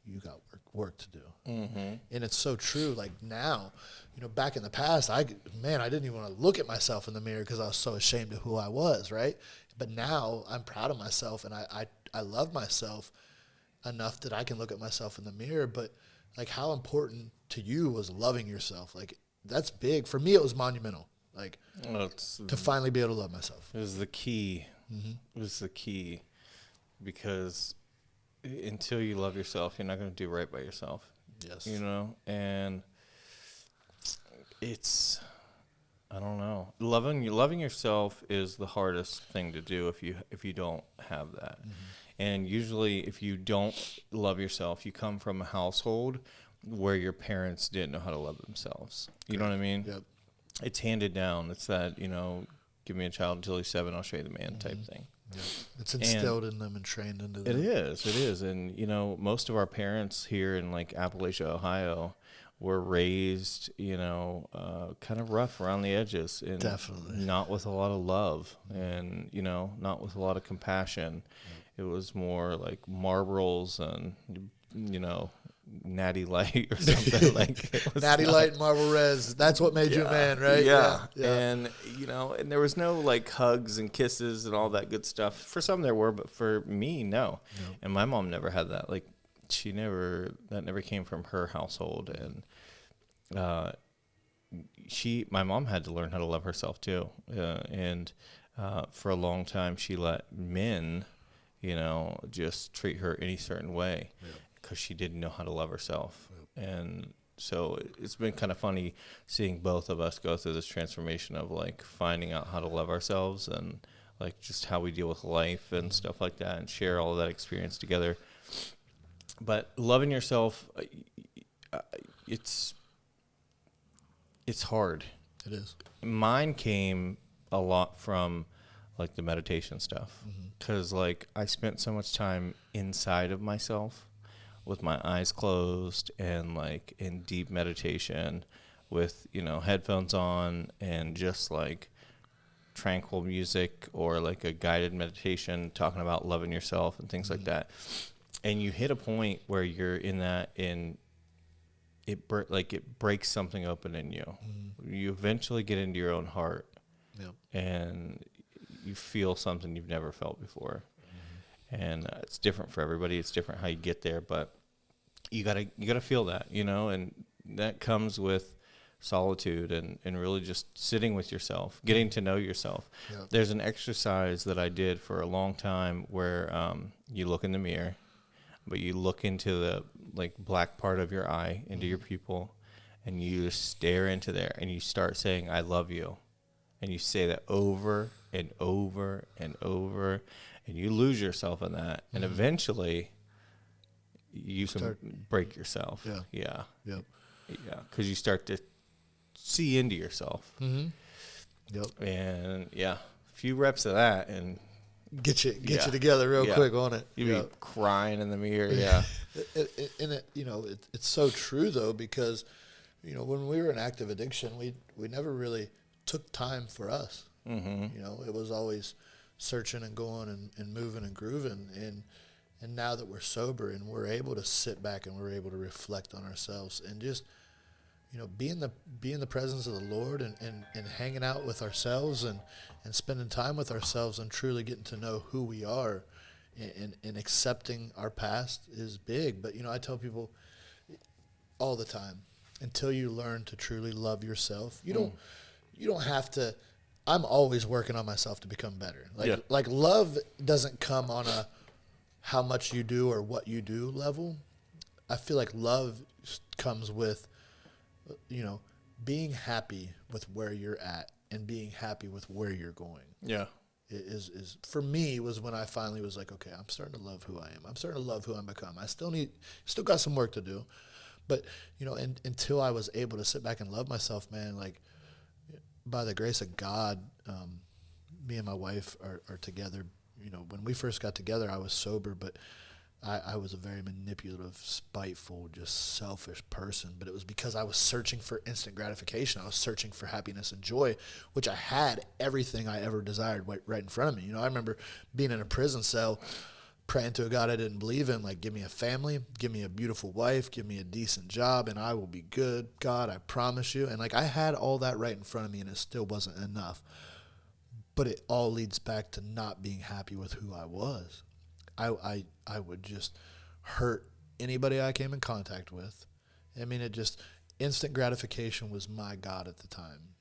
you got work to do. Mm-hmm. And it's so true. Like now, you know, back in the past, I didn't even want to look at myself in the mirror because I was so ashamed of who I was, right? But now I'm proud of myself, and I love myself enough that I can look at myself in the mirror. But like, how important to you was loving yourself? Like, that's big. For me, it was monumental. Like, to finally be able to love myself. It was the key. Mm-hmm. It was the key because until you love yourself, you're not going to do right by yourself. Yes. You know, and it's I don't know. Loving yourself is the hardest thing to do if you don't have that. And usually, if you don't love yourself, you come from a household where your parents didn't know how to love themselves. You know what I mean? Yep. It's handed down. It's that, give me a child until he's 7, I'll show you the man type thing. Yep. It's instilled in them and trained into It them. is. And, most of our parents here in like Appalachia, Ohio, were raised, kind of rough around the edges, and Definitely. not with a lot of love, and not with a lot of compassion. It was more like Marlboros and Natty Light or something like it was Natty Light and Marble Res. That's what made you a man, right? Yeah. And and there was no like hugs and kisses and all that good stuff. For some there were, but for me, no. And my mom never had that. Like that never came from her household. And my mom had to learn how to love herself too. And for a long time she let men, just treat her any certain way because she didn't know how to love herself. And so it's been kind of funny seeing both of us go through this transformation of like finding out how to love ourselves and like just how we deal with life and stuff like that, and share all of that experience together. But loving yourself, it's hard. It is. Mine came a lot from like the meditation stuff, because like I spent so much time inside of myself with my eyes closed and like in deep meditation with headphones on and just like tranquil music or like a guided meditation talking about loving yourself and things like that. And you hit a point where you're in that, and it breaks something open in you. You eventually get into your own heart, and you feel something you've never felt before. And it's different for everybody. It's different how you get there, but you gotta feel that, and that comes with solitude and really just sitting with yourself, getting to know yourself. There's an exercise that I did for a long time where you look in the mirror, but you look into the like black part of your eye, into your pupil, and you just stare into there, and you start saying, "I love you." And you say that over and over and over, and you lose yourself in that. And eventually you can break yourself. Yeah. Because you start to see into yourself. And a few reps of that, and get you together real quick on it. You'd be crying in the mirror. And it's so true though, because when we were in active addiction, we never really took time for us. It was always searching and going and moving and grooving. And now that we're sober and we're able to sit back and we're able to reflect on ourselves and just be in the presence of the Lord and hanging out with ourselves and spending time with ourselves and truly getting to know who we are and accepting our past is big. But I tell people all the time, until you learn to truly love yourself, you don't have to. I'm always working on myself to become better. Like love doesn't come on a how much you do or what you do level. I feel like love comes with being happy with where you're at and being happy with where you're going. Is for me was when I finally was like, okay, I'm starting to love who I am. I'm starting to love who I'm become. I still got some work to do, but and until I was able to sit back and love myself, man, like by the grace of God, me and my wife are together. When we first got together, I was sober, but I was a very manipulative, spiteful, just selfish person. But it was because I was searching for instant gratification. I was searching for happiness and joy, which I had everything I ever desired right in front of me. I remember being in a prison cell, praying to a God I didn't believe in, like, give me a family, give me a beautiful wife, give me a decent job, and I will be good. God, I promise you. And like I had all that right in front of me, and it still wasn't enough. But it all leads back to not being happy with who I was. I would just hurt anybody I came in contact with. I mean, it just instant gratification was my God at the time.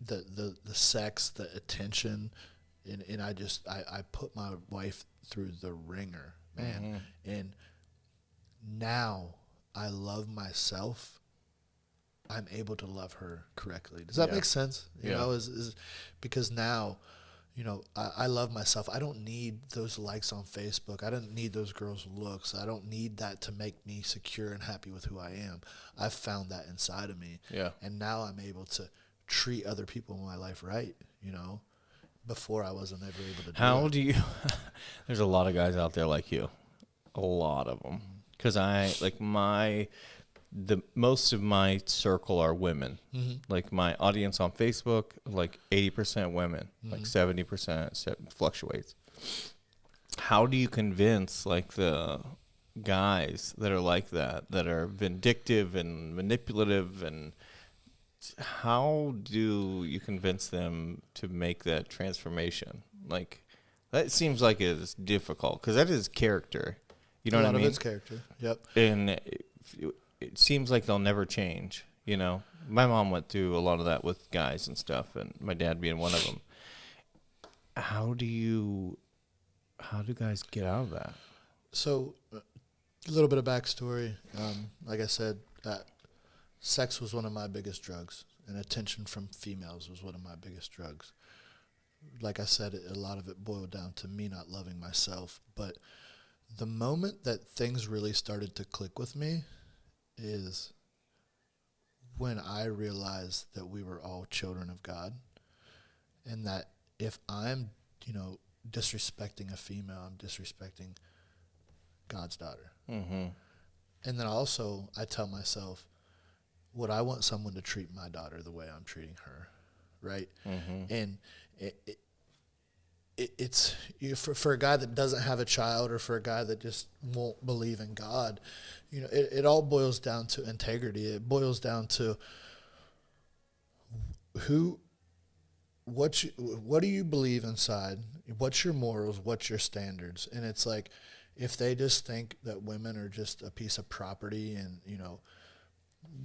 The sex, the attention, and I put my wife through the ringer, man. And now I love myself I'm able to love her correctly. Does that make sense? You know, is because now, you know, I love myself. I don't need those likes on Facebook. I don't need those girls' looks. I don't need that to make me secure and happy with who I am. I've found that inside of me. Yeah. And now I'm able to treat other people in my life right, you know. Before I wasn't ever able to do How that. do you there's a lot of guys out there like you. A lot of them. Cuz most of my circle are women. Like my audience on Facebook, like 80% women, like 70% fluctuates. How do you convince like the guys that are like that are vindictive and manipulative, and how do you convince them to make that transformation? Like that seems like it's difficult because that is character. You know what I mean? A lot of it's character. Yep. And it seems like they'll never change, you know. My mom went through a lot of that with guys and stuff, and my dad being one of them. How do guys get out of that? So, a little bit of backstory. Like I said, sex was one of my biggest drugs, and attention from females was one of my biggest drugs. Like I said, a lot of it boiled down to me not loving myself. But the moment that things really started to click with me is when I realized that we were all children of God, and that if I'm, you know, disrespecting a female, I'm disrespecting God's daughter. Mm-hmm. And then also I tell myself, would I want someone to treat my daughter the way I'm treating her, right? Mm-hmm. And it's for a guy that doesn't have a child, or for a guy that just won't believe in God, you know, it all boils down to integrity. It boils down to what do you believe inside? What's your morals? What's your standards? And it's like, if they just think that women are just a piece of property, and you know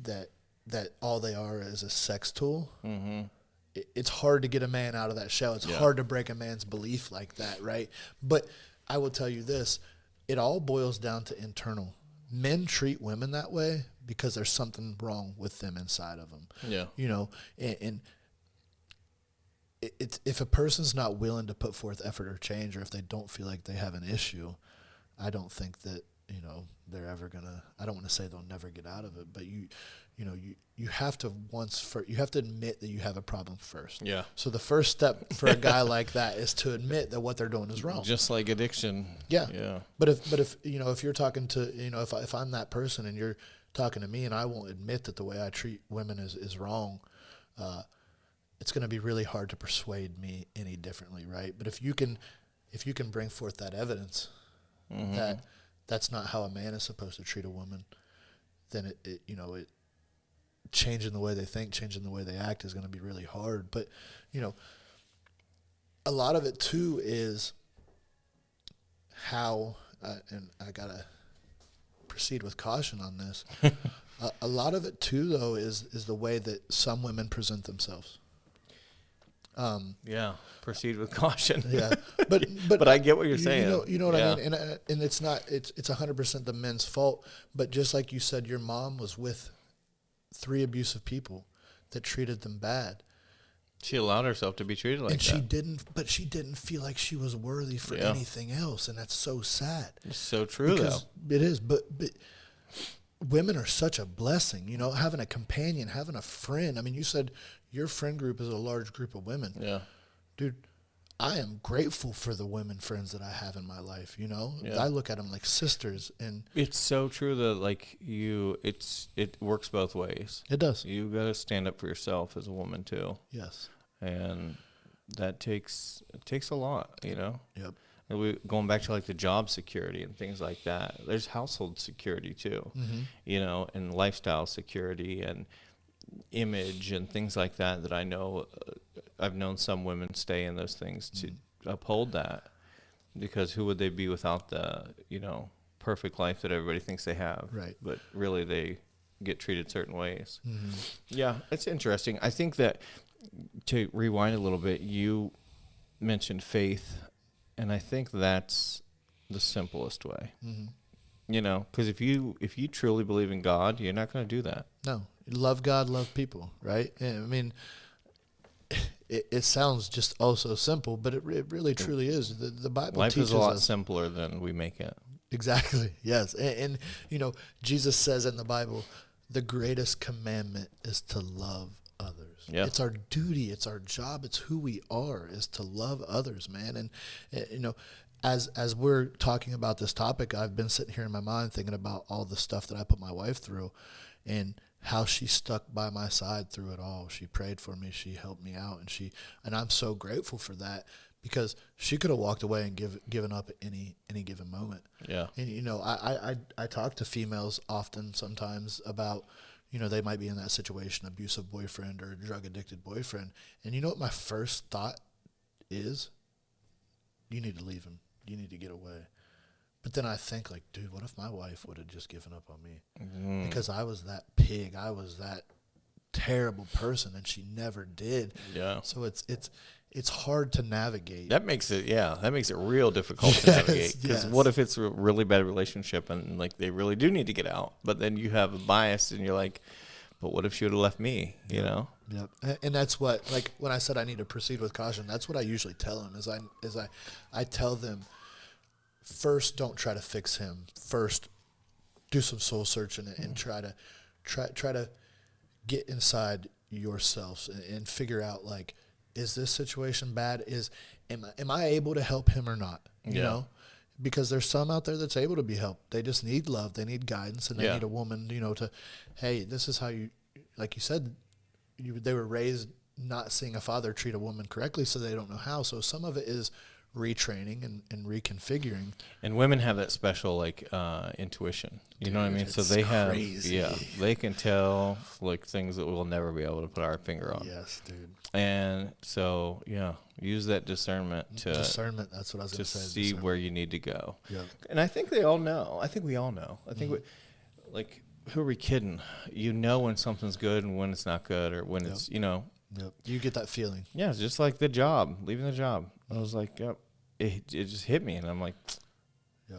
that all they are is a sex tool. Mm-hmm. It's hard to get a man out of that shell. It's hard to break a man's belief like that, right? But I will tell you this, it all boils down to internal. Men treat women that way because there's something wrong with them inside of them. Yeah. You know, and it's if a person's not willing to put forth effort or change, or if they don't feel like they have an issue, I don't think that, you know, they're ever gonna, I don't want to say they'll never get out of it, but you have to you have to admit that you have a problem first. Yeah. So the first step for a guy like that is to admit that what they're doing is wrong. Just like addiction. Yeah. Yeah. But if you know, if you're talking to, you know, if I'm that person and you're talking to me and I won't admit that the way I treat women is wrong, it's going to be really hard to persuade me any differently, right? But if you can bring forth that evidence that that's not how a man is supposed to treat a woman, then it changing the way they think, changing the way they act is going to be really hard. But, you know, a lot of it too is how, and I got to proceed with caution on this. A lot of it too, though, is the way that some women present themselves. Yeah. Proceed with caution. Yeah, but I get what you're saying. You know what I mean. And it's not, it's 100% the men's fault. But just like you said, your mom was with 3 abusive people that treated them bad. She allowed herself to be treated like that. And she didn't feel like she was worthy for anything else, and that's so sad. It's so true, though. It is, but women are such a blessing. You know, having a companion, having a friend. I mean, you said your friend group is a large group of women. Yeah. Dude, I am grateful for the women friends that I have in my life, you know? Yeah. I look at them like sisters, and It's so true that, like, it works both ways. it does. You got to stand up for yourself as a woman, too. Yes. And it takes a lot, you know? Yep. And going back to, like, the job security and things like that, there's household security, too, you know, and lifestyle security and image and things like that I know. I've known some women stay in those things to uphold that, because who would they be without the, you know, perfect life that everybody thinks they have? Right. But really they get treated certain ways. Yeah, it's interesting. I think that, to rewind a little bit, you mentioned faith, and I think that's the simplest way. You know, because if you truly believe in God, you're not going to do that. No. Love God, love people, right? And, I mean, it sounds just so simple, but it really truly is. The Bible Life teaches is a lot us. simpler than we make it. Exactly. Yes. And Jesus says in the Bible, the greatest commandment is to love others. Yeah. It's our duty. It's our job. It's who we are, is to love others, man. And, as we're talking about this topic, I've been sitting here in my mind thinking about all the stuff that I put my wife through and how she stuck by my side through it all. She prayed for me. She helped me out. And I'm so grateful for that, because she could have walked away and given up at any given moment. Yeah. And, I talk to females often sometimes about, they might be in that situation, abusive boyfriend or drug addicted boyfriend. And you know what my first thought is? You need to leave him. You need to get away. But then I think, like, dude, what if my wife would have just given up on me? Because I was that pig. I was that terrible person, and she never did. Yeah. So it's hard to navigate. That makes it real difficult to navigate. Because yes. what if it's a really bad relationship and like they really do need to get out, but then you have a bias and you're like, but what if she would have left me? You know? Yep. And that's what, like, when I said I need to proceed with caution, that's what I usually tell them. I tell them, first, don't try to fix him. First, do some soul searching and try to get inside yourselves and figure out, like, is this situation bad? Am I able to help him or not? You know? Because there's some out there that's able to be helped. They just need love. They need guidance, and they need a woman, to, hey, this is how you, like you said, they were raised not seeing a father treat a woman correctly, so they don't know how. So some of it is retraining and reconfiguring. And women have that special, like, intuition. You know what I mean? So they have, crazy. they can tell, like, things that we'll never be able to put our finger on. Yes, dude. And so, use that discernment That's what I was going to say. see where you need to go. Yep. And I think they all know. I think we all know. I think who are we kidding? You know when something's good and when it's not good, or when it's, Yep. You get that feeling. Yeah, it's just like the job, leaving the job. I was like, yep. It just hit me, and I'm like,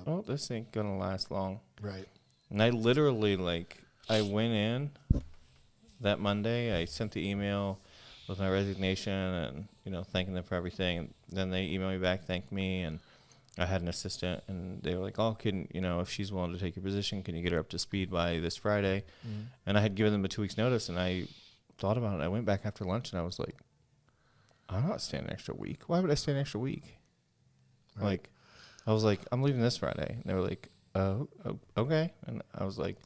oh, this ain't going to last long. Right. And I literally, I went in that Monday. I sent the email with my resignation and, thanking them for everything. And then they emailed me back, thanked me, and I had an assistant, and they were like, oh, if she's willing to take your position, can you get her up to speed by this Friday? Mm-hmm. And I had given them a 2 weeks notice, and I thought about it. I went back after lunch, and I was like, I'm not staying an extra week. Why would I stay an extra week? Right. Like, I was like, I'm leaving this Friday. And they were like, oh, okay. And I was like,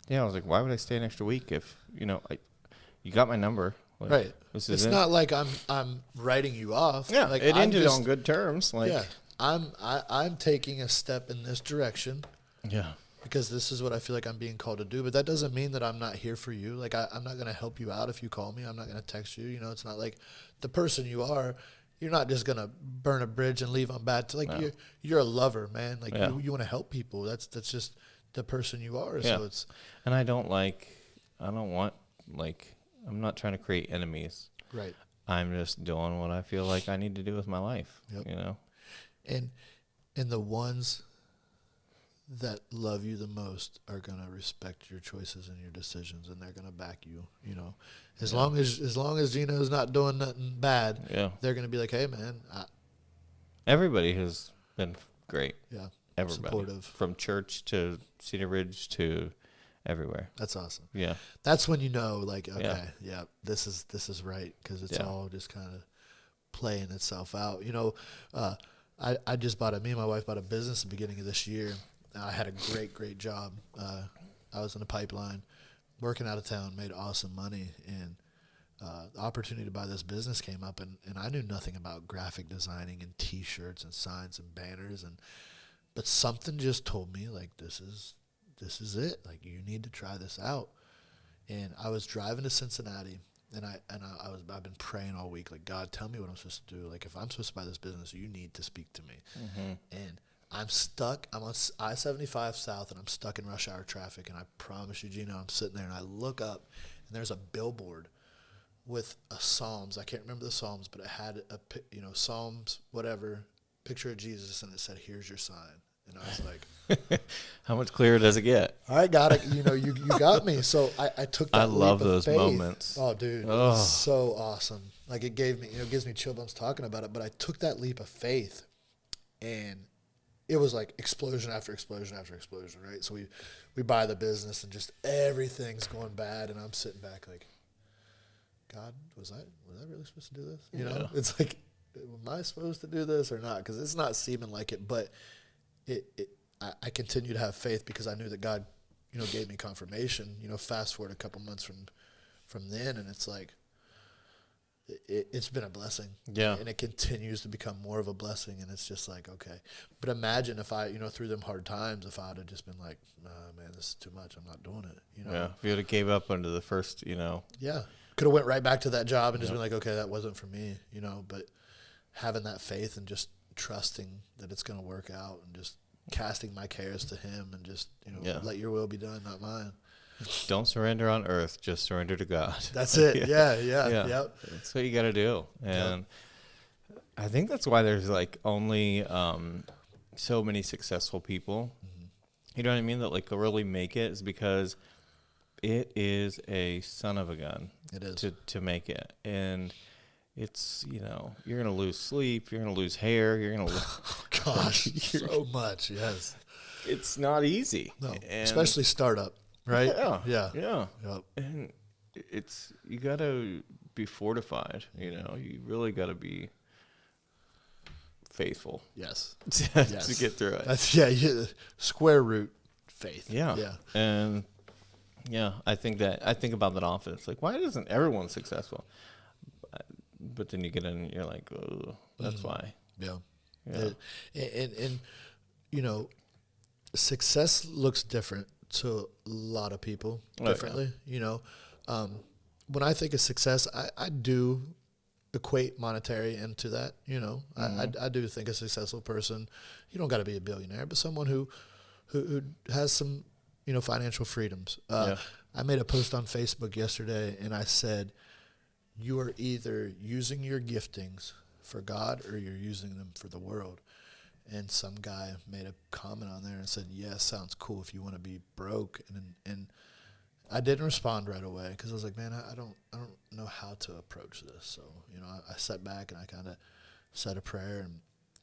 why would I stay an extra week if, you got my number. Like, right. It's not like I'm writing you off. Yeah, like, it ended on good terms. Like, yeah, I'm taking a step in this direction. Yeah. Because this is what I feel like I'm being called to do. But that doesn't mean that I'm not here for you. Like, I'm not going to help you out if you call me. I'm not going to text you. It's not like the person you are. You're not just going to burn a bridge and leave on bad. No. You're a lover, man. Like, you want to help people. That's just the person you are. Yeah. So it's. And I'm not trying to create enemies. Right. I'm just doing what I feel like I need to do with my life. Yep. And the ones that love you the most are going to respect your choices and your decisions, and they're going to back you, as long as Gino's not doing nothing bad, they're going to be like, hey man, everybody has been great. Yeah. Everybody. Supportive. From church to Cedar Ridge to everywhere. That's awesome. Yeah. That's when like, okay, this is right, because it's all just kind of playing itself out. I just me and my wife bought a business at the beginning of this year. I had a great job. I was in the pipeline, working out of town, made awesome money, and the opportunity to buy this business came up, and I knew nothing about graphic designing and T-shirts and signs and banners, but something just told me, like, this is it. Like, you need to try this out. And I was driving to Cincinnati, and I've been praying all week, like, God, tell me what I'm supposed to do. Like, if I'm supposed to buy this business, you need to speak to me. Mm-hmm. And I'm stuck. I'm on I-75 South, and I'm stuck in rush hour traffic. And I promise you, Gino, I'm sitting there, and I look up, and there's a billboard with a Psalms. I can't remember the Psalms, but it had Psalms, whatever, picture of Jesus, and it said, here's your sign. And I was like, How much clearer does it get? all right, got it. You know, you got me. So I took that I leap love of those faith. moments. Oh, dude, it was so awesome. Like it gave me, it gives me chill bumps talking about it. But I took that leap of faith, and it was like explosion after explosion after explosion, right? So we buy the business, and just everything's going bad, and I'm sitting back like, God, was I really supposed to do this? You know, it's like, am I supposed to do this or not? Because it's not seeming like it, but I continue to have faith because I knew that God, you know, gave me confirmation. You know, fast forward a couple months from then, and it's like, it's been a blessing. Yeah. And it continues to become more of a blessing, and it's just like, okay. But imagine if I, you know, through them hard times, if I would have just been like, nah, man, this is too much. I'm not doing it. You know? Yeah. If you would have gave up under the first, you know. Yeah. Could have went right back to that job and just been like, okay, that wasn't for me, you know. But having that faith and just trusting that it's going to work out, and just casting my cares to Him, and just, you know, let your will be done, not mine. Don't surrender on earth, just surrender to God. That's it. Yeah. Yep. That's what you got to do. And I think that's why there's like only so many successful people. Mm-hmm. You know what I mean? That like really make it, is because it is a son of a gun. It is. To make it. And it's, you know, you're going to lose sleep. You're going to lose hair. You're going to lose. Oh, gosh. So much. Yes. It's not easy. No. And especially startup, right? Yeah. Yep. And it's, you got to be fortified. You know, you really got to be faithful. Yes. To get through it. That's, square root faith. Yeah. And yeah, I think about that often. It's like, why isn't everyone successful? But then you get in and you're like, oh, that's why. Yeah. And, you know, success looks different to a lot of people differently. You know, when I think of success, I do equate monetary into that. You know, I do think a successful person, you don't got to be a billionaire, but someone who has some, you know, financial freedoms. I made a post on Facebook yesterday, and I said, you are either using your giftings for God or you're using them for the world. And some guy made a comment on there and said, yeah, sounds cool if you want to be broke. And I didn't respond right away because I was like, man, I don't know how to approach this. So, you know, I sat back and I kind of said a prayer,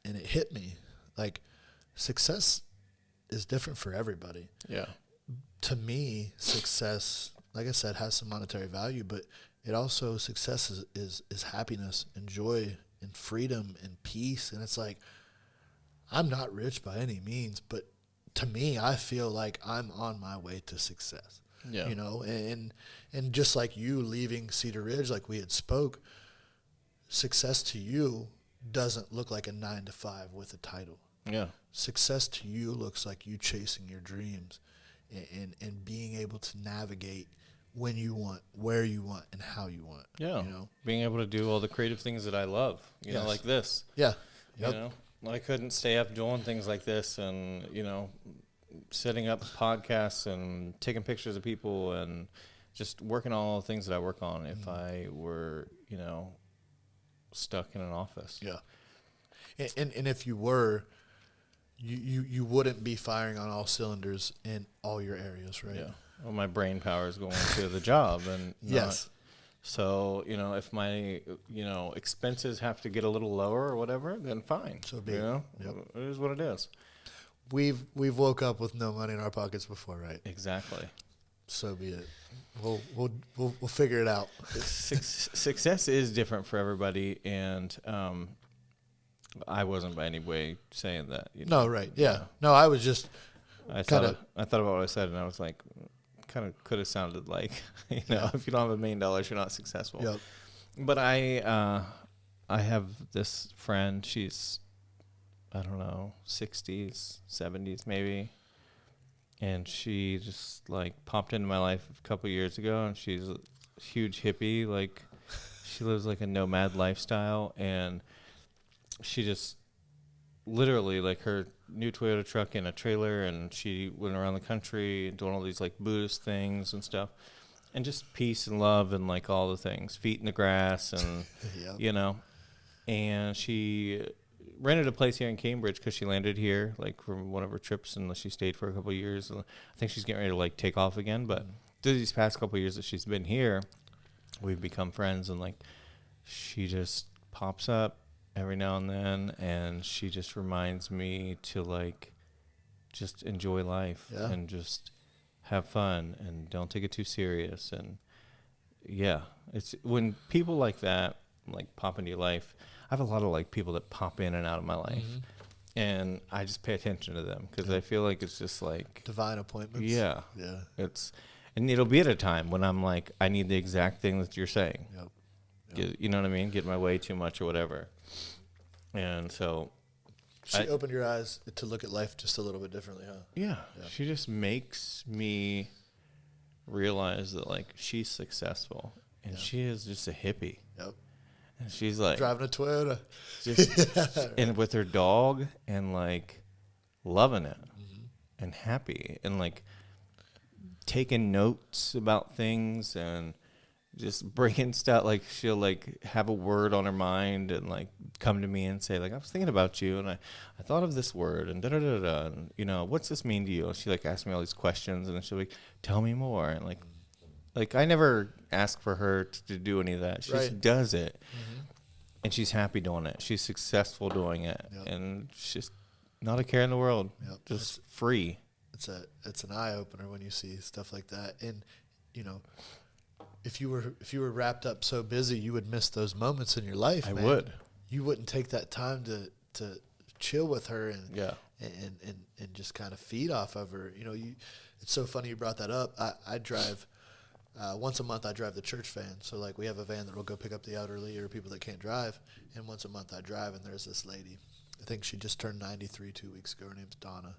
and it hit me. Like, success is different for everybody. Yeah. To me, success, like I said, has some monetary value, but it also, success is happiness and joy and freedom and peace. And it's like, I'm not rich by any means, but to me, I feel like I'm on my way to success. Yeah. You know, and just like you leaving Cedar Ridge, like we had spoke, success to you doesn't look like a 9-to-5 with a title. Yeah. Success to you looks like you chasing your dreams and being able to navigate when you want, where you want, and how you want. Yeah. You know? Being able to do all the creative things that I love, you know, like this. Yeah. Yep. You know, I couldn't stay up doing things like this and, you know, setting up podcasts and taking pictures of people and just working on all the things that I work on if I were, you know, stuck in an office. Yeah. And if you were, you wouldn't be firing on all cylinders in all your areas, right? Yeah. Well, my brain power is going to the job and yes. So, you know, if my, you know, expenses have to get a little lower or whatever, then fine. So be it. You know, Yep. It is what it is. We've woke up with no money in our pockets before, right? Exactly. So be it. We'll figure it out. Success is different for everybody, and I wasn't by any way saying that. You know? No, right? Yeah. No, I was just. I thought about what I said, and I was like, kind of could have sounded like, you know, if you don't have $1 million, you're not successful. Yep. But I have this friend. She's, I don't know, 60s, 70s maybe, and she just like popped into my life a couple years ago, and she's a huge hippie. Like, she lives like a nomad lifestyle, and she just literally, like, her new Toyota truck and a trailer, and she went around the country doing all these like Buddhist things and stuff, and just peace and love and like all the things, feet in the grass and Yep. you know, and she rented a place here in Cambridge because she landed here, like, from one of her trips, and she stayed for a couple of years. I think she's getting ready to, like, take off again. But through these past couple of years that she's been here, we've become friends, and, like, she just pops up every now and then, and she just reminds me to, like, just enjoy life and just have fun and don't take it too serious. And yeah, it's when people like that, like, pop into your life. I have a lot of, like, people that pop in and out of my life, and I just pay attention to them because I feel like it's just like divine appointments. Yeah. And it'll be at a time when I'm like, I need the exact thing that you're saying. You know what I mean? Get my way too much or whatever. And so she opened your eyes to look at life just a little bit differently, huh? Yeah. She just makes me realize that, like, she's successful, and she is just a hippie. And she's like driving a Toyota, just and with her dog, and, like, loving it and happy, and, like, taking notes about things, and just bringing stuff. Like, she'll, like, have a word on her mind and, like, come to me and say, like, I was thinking about you, and I thought of this word, and da-da-da-da, and, you know, what's this mean to you? And she, like, asks me all these questions, and then she'll be like, tell me more. And, like, I never ask for her to do any of that. She just does it. And she's happy doing it. She's successful doing it. And she's not a care in the world. Just free. It's an eye opener when you see stuff like that. And, you know, if you were wrapped up so busy, you would miss those moments in your life. I man. would. You wouldn't take that time to chill with her and just kind of feed off of her. You know, it's so funny you brought that up. I drive once a month. I drive the church van. So, like, we have a van that will go pick up the elderly or people that can't drive. And once a month I drive, and there's this lady. I think she just turned 93 2 weeks ago. Her name's Donna.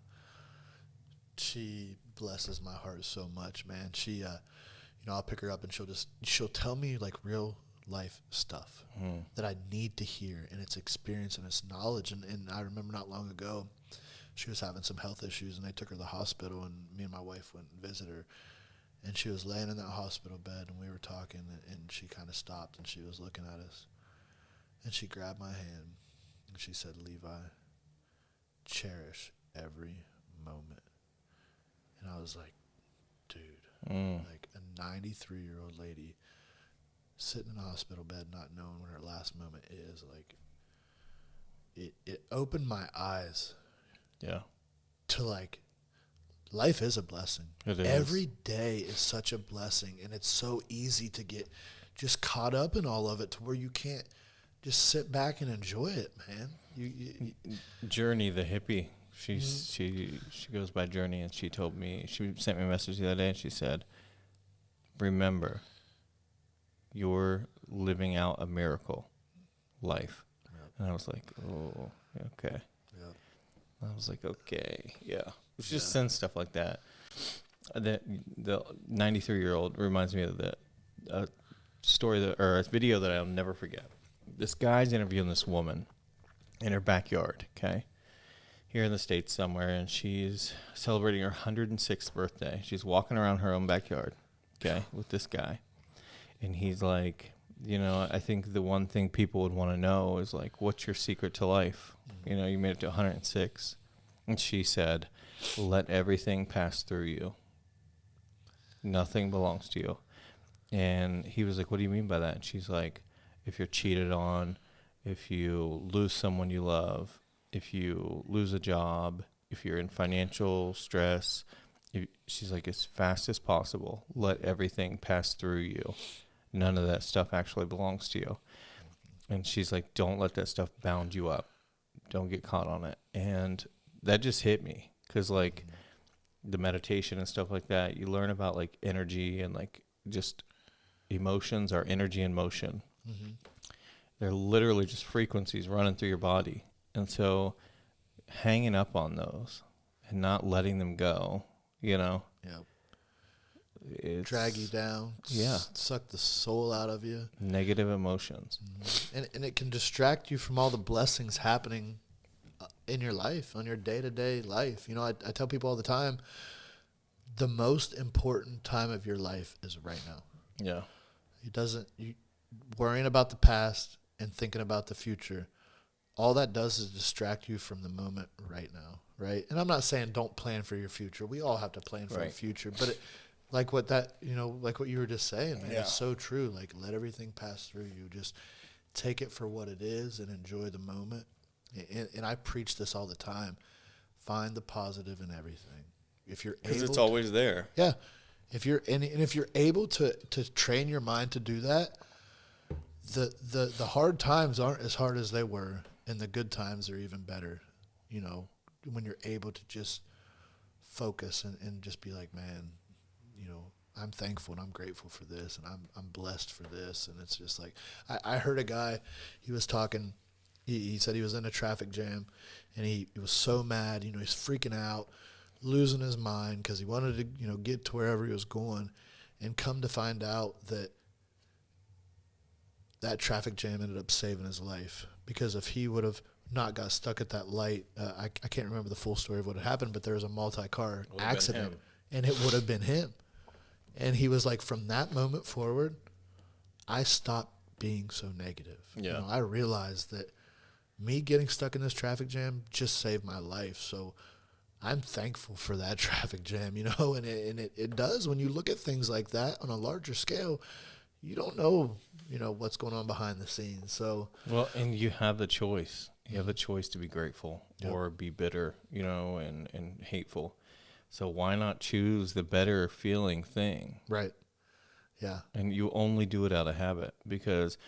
She blesses my heart so much, man. She, you know, I'll pick her up and she'll tell me, like, real life stuff that I need to hear, and it's experience and it's knowledge. And I remember not long ago, she was having some health issues, and they took her to the hospital, and me and my wife went and visited her, and she was laying in that hospital bed, and we were talking, and she kind of stopped, and she was looking at us, and she grabbed my hand, and she said, Levi, cherish every moment. And I was like, dude, like, a 93-year-old lady sitting in a hospital bed not knowing when her last moment is, like, it opened my eyes to, like, life is a blessing. It is. Every day is such a blessing, and it's so easy to get just caught up in all of it to where you can't just sit back and enjoy it, man. Journey, the hippie. She goes by Journey, and she told me, she sent me a message the other day, and she said, remember, you're living out a miracle life. And I was like, oh, okay. I was like, okay, It's just send stuff like that. The 93-year-old reminds me of the story or a video that I'll never forget. This guy's interviewing this woman in her backyard, okay? Here in the States somewhere, and she's celebrating her 106th birthday. She's walking around her own backyard, okay, with this guy. And he's like, you know, I think the one thing people would want to know is, like, what's your secret to life? You know, you made it to 106. And she said, let everything pass through you. Nothing belongs to you. And he was like, what do you mean by that? And she's like, if you're cheated on, if you lose someone you love, if you lose a job, if you're in financial stress, she's like, as fast as possible, let everything pass through you. None of that stuff actually belongs to you. And she's like, don't let that stuff bound you up. Don't get caught on it. And that just hit me because, like, the meditation and stuff like that, you learn about, like, energy and, like, just emotions are energy and motion. They're literally just frequencies running through your body. And so hanging up on those and not letting them go, you know, drag you down, suck the soul out of you. Negative emotions. And it can distract you from all the blessings happening in your life, on your day-to-day life. You know, I tell people all the time, the most important time of your life is right now. You worrying about the past and thinking about the future all that does is distract you from the moment right now, right? And I'm not saying don't plan for your future. We all have to plan for the future, but like what you were just saying, man, it's so true. Like, let everything pass through you. Just take it for what it is and enjoy the moment. And I preach this all the time. Find the positive in everything. If you're able, because it's always there. yeah. If you're if you're able to train your mind to do that, the hard times aren't as hard as they were, and the good times are even better. You know, when you're able to just focus and just be like, man, you know, I'm thankful and I'm grateful for this, and I'm blessed for this. And it's just like, I heard a guy, he was talking, he said he was in a traffic jam, and he was so mad, you know, he's freaking out, losing his mind because he wanted to, you know, get to wherever he was going, and come to find out that traffic jam ended up saving his life. Because if he would have not got stuck at that light, I can't remember the full story of what had happened, but there was a multi-car accident, and it would have been him. And he was like, from that moment forward, I stopped being so negative. Yeah. You know, I realized that me getting stuck in this traffic jam just saved my life. So I'm thankful for that traffic jam, you know, and it does, when you look at things like that on a larger scale, you don't know, you know, what's going on behind the scenes. So, well, and you have the choice. You have a choice to be grateful or be bitter, you know, and hateful. So why not choose the better feeling thing? right. Yeah. And you only do it out of habit because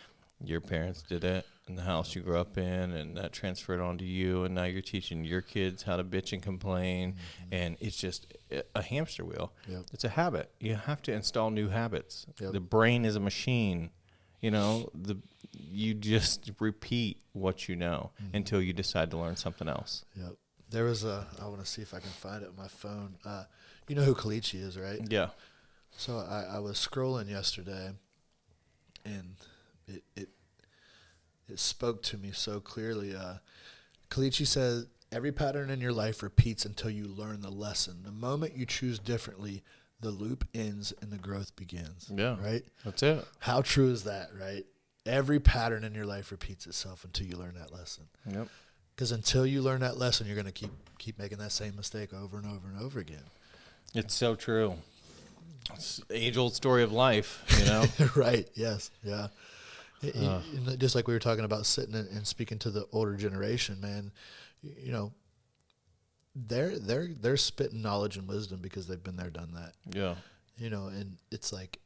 your parents did it in the house you grew up in, and that transferred onto you, and now you're teaching your kids how to bitch and complain, and it's just a hamster wheel. Yep. It's a habit. You have to install new habits. Yep. The brain is a machine. You know, you just repeat what you know until you decide to learn something else. Yep. There was I want to see if I can find it on my phone. You know who Kalichi is, right? Yeah. So I was scrolling yesterday, and it spoke to me so clearly. Kalichi says, every pattern in your life repeats until you learn the lesson. The moment you choose differently, the loop ends and the growth begins. Yeah. Right? That's it. How true is that, right? Every pattern in your life repeats itself until you learn that lesson. Yep. Because until you learn that lesson, you're going to keep making that same mistake over and over and over again. It's so true. It's the age-old story of life, you know? Right, yes, yeah. Just like we were talking about sitting and speaking to the older generation, man, you know, they're spitting knowledge and wisdom because they've been there, done that. Yeah. You know, and it's like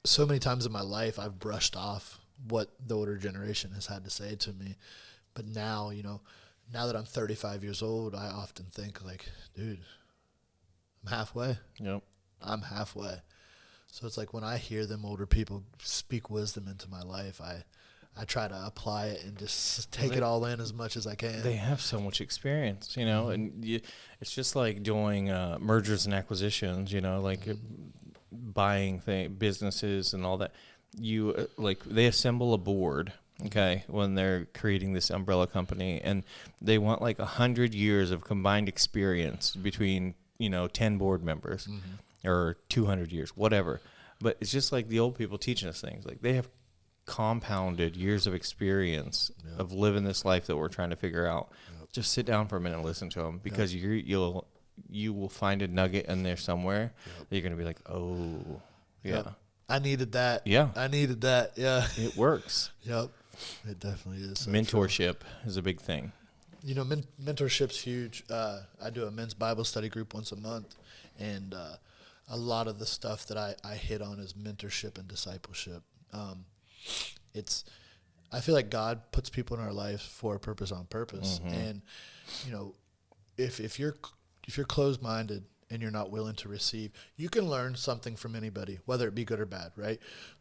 so many times in my life I've brushed off what the older generation has had to say to me. But now, you know, now that I'm 35 years old, I often think like, dude, I'm halfway. Yep. I'm halfway. So it's like when I hear them older people speak wisdom into my life, I try to apply it and just take it all in as much as I can. They have so much experience, you know, and it's just like doing mergers and acquisitions, you know, like buying businesses and all that. You like they assemble a board, okay, when they're creating this umbrella company, and they want like 100 years of combined experience between, you know, 10 board members or 200 years, whatever. But it's just like the old people teaching us things. Like they have compounded years of experience of living this life that we're trying to figure out. Just sit down for a minute and listen to them, because you will find a nugget in there somewhere that you're going to be like, oh, yeah. I needed that. Yeah. I needed that. Yeah. It works. Yep. It definitely is. So Mentorship is a big thing. You know, mentorship's huge. I do a men's Bible study group once a month, and a lot of the stuff that I hit on is mentorship and discipleship. I feel like God puts people in our lives for a purpose on purpose, and you know, if you're closed-minded and you're not willing to receive, you can learn something from anybody, whether it be good or bad, right?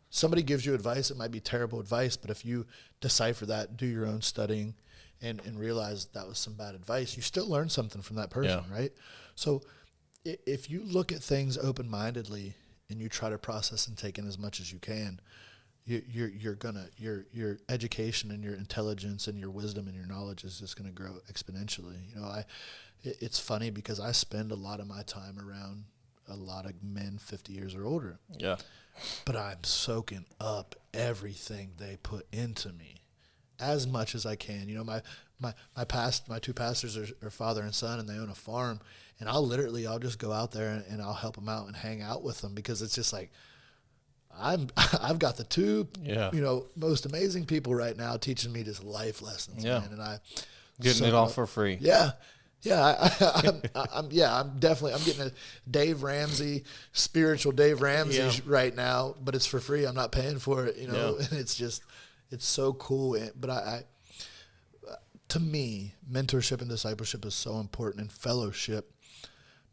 Somebody gives you advice, it might be terrible advice, but if you decipher that, do your own studying, and realize that was some bad advice, you still learn something from that person, right? So if you look at things open-mindedly and you try to process and take in as much as you can, your education and your intelligence and your wisdom and your knowledge is just gonna grow exponentially. You know, it's funny because I spend a lot of my time around a lot of men 50 years or older. Yeah. But I'm soaking up everything they put into me. as much as I can. You know, my two pastors are father and son, and they own a farm. And I'll just go out there and I'll help them out and hang out with them, because it's just like, I've got the two, most amazing people right now teaching me just life lessons, man. And getting it all for free. Yeah. Yeah, I'm getting a Dave Ramsey, spiritual Dave Ramsey right now, but it's for free. I'm not paying for it, and it's so cool. But to me, mentorship and discipleship is so important, and fellowship,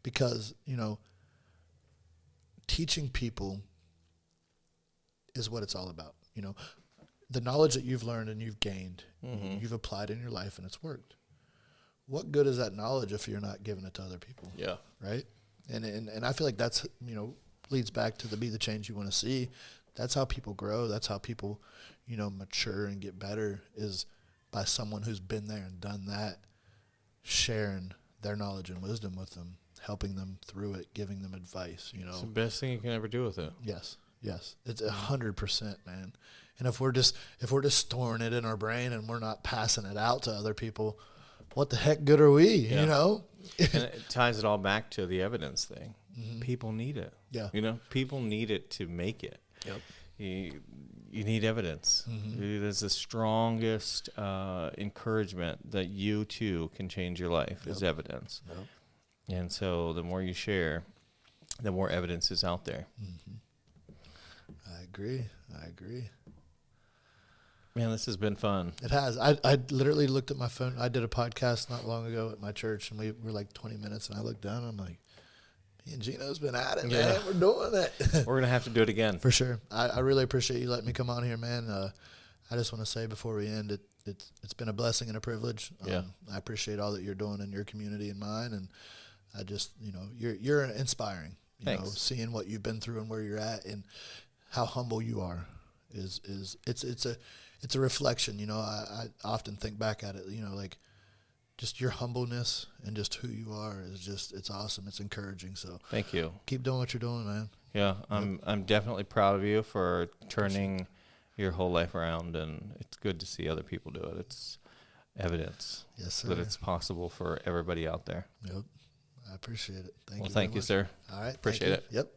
because, teaching people is what it's all about. The knowledge that you've learned and you've gained, you've applied in your life, and it's worked. What good is that knowledge if you're not giving it to other people? Yeah. Right? And I feel like that's, leads back to be the change you want to see. That's how people grow. That's how people, mature and get better, is by someone who's been there and done that, sharing their knowledge and wisdom with them, helping them through it, giving them advice, It's the best thing you can ever do with it. Yes. It's 100%, man. And if we're just storing it in our brain and we're not passing it out to other people, what the heck good are we, And it ties it all back to the evidence thing. Mm-hmm. People need it. Yeah. People need it to make it. Yep. You need evidence. Mm-hmm. It is the strongest encouragement that you too can change your life, is evidence. Yep. And so the more you share, the more evidence is out there. Mm-hmm. I agree. Man, this has been fun. It has. I literally looked at my phone. I did a podcast not long ago at my church, and we were like 20 minutes, and I looked down, and I'm like, me and Gino's been at it, man. We're doing it. We're going to have to do it again. For sure. I really appreciate you letting me come on here, man. I just want to say before we end, it's been a blessing and a privilege. I appreciate all that you're doing in your community and mine, and I just, you're inspiring. Thanks. Seeing what you've been through and where you're at and how humble you are it's a reflection. I often think back at it, like just your humbleness and just who you are it's awesome. It's encouraging. So thank you. Keep doing what you're doing, man. Yeah. I'm definitely proud of you for turning your whole life around, and it's good to see other people do it. It's evidence that it's possible for everybody out there. Yep. I appreciate it. Thank you, sir. All right. Appreciate it. Yep.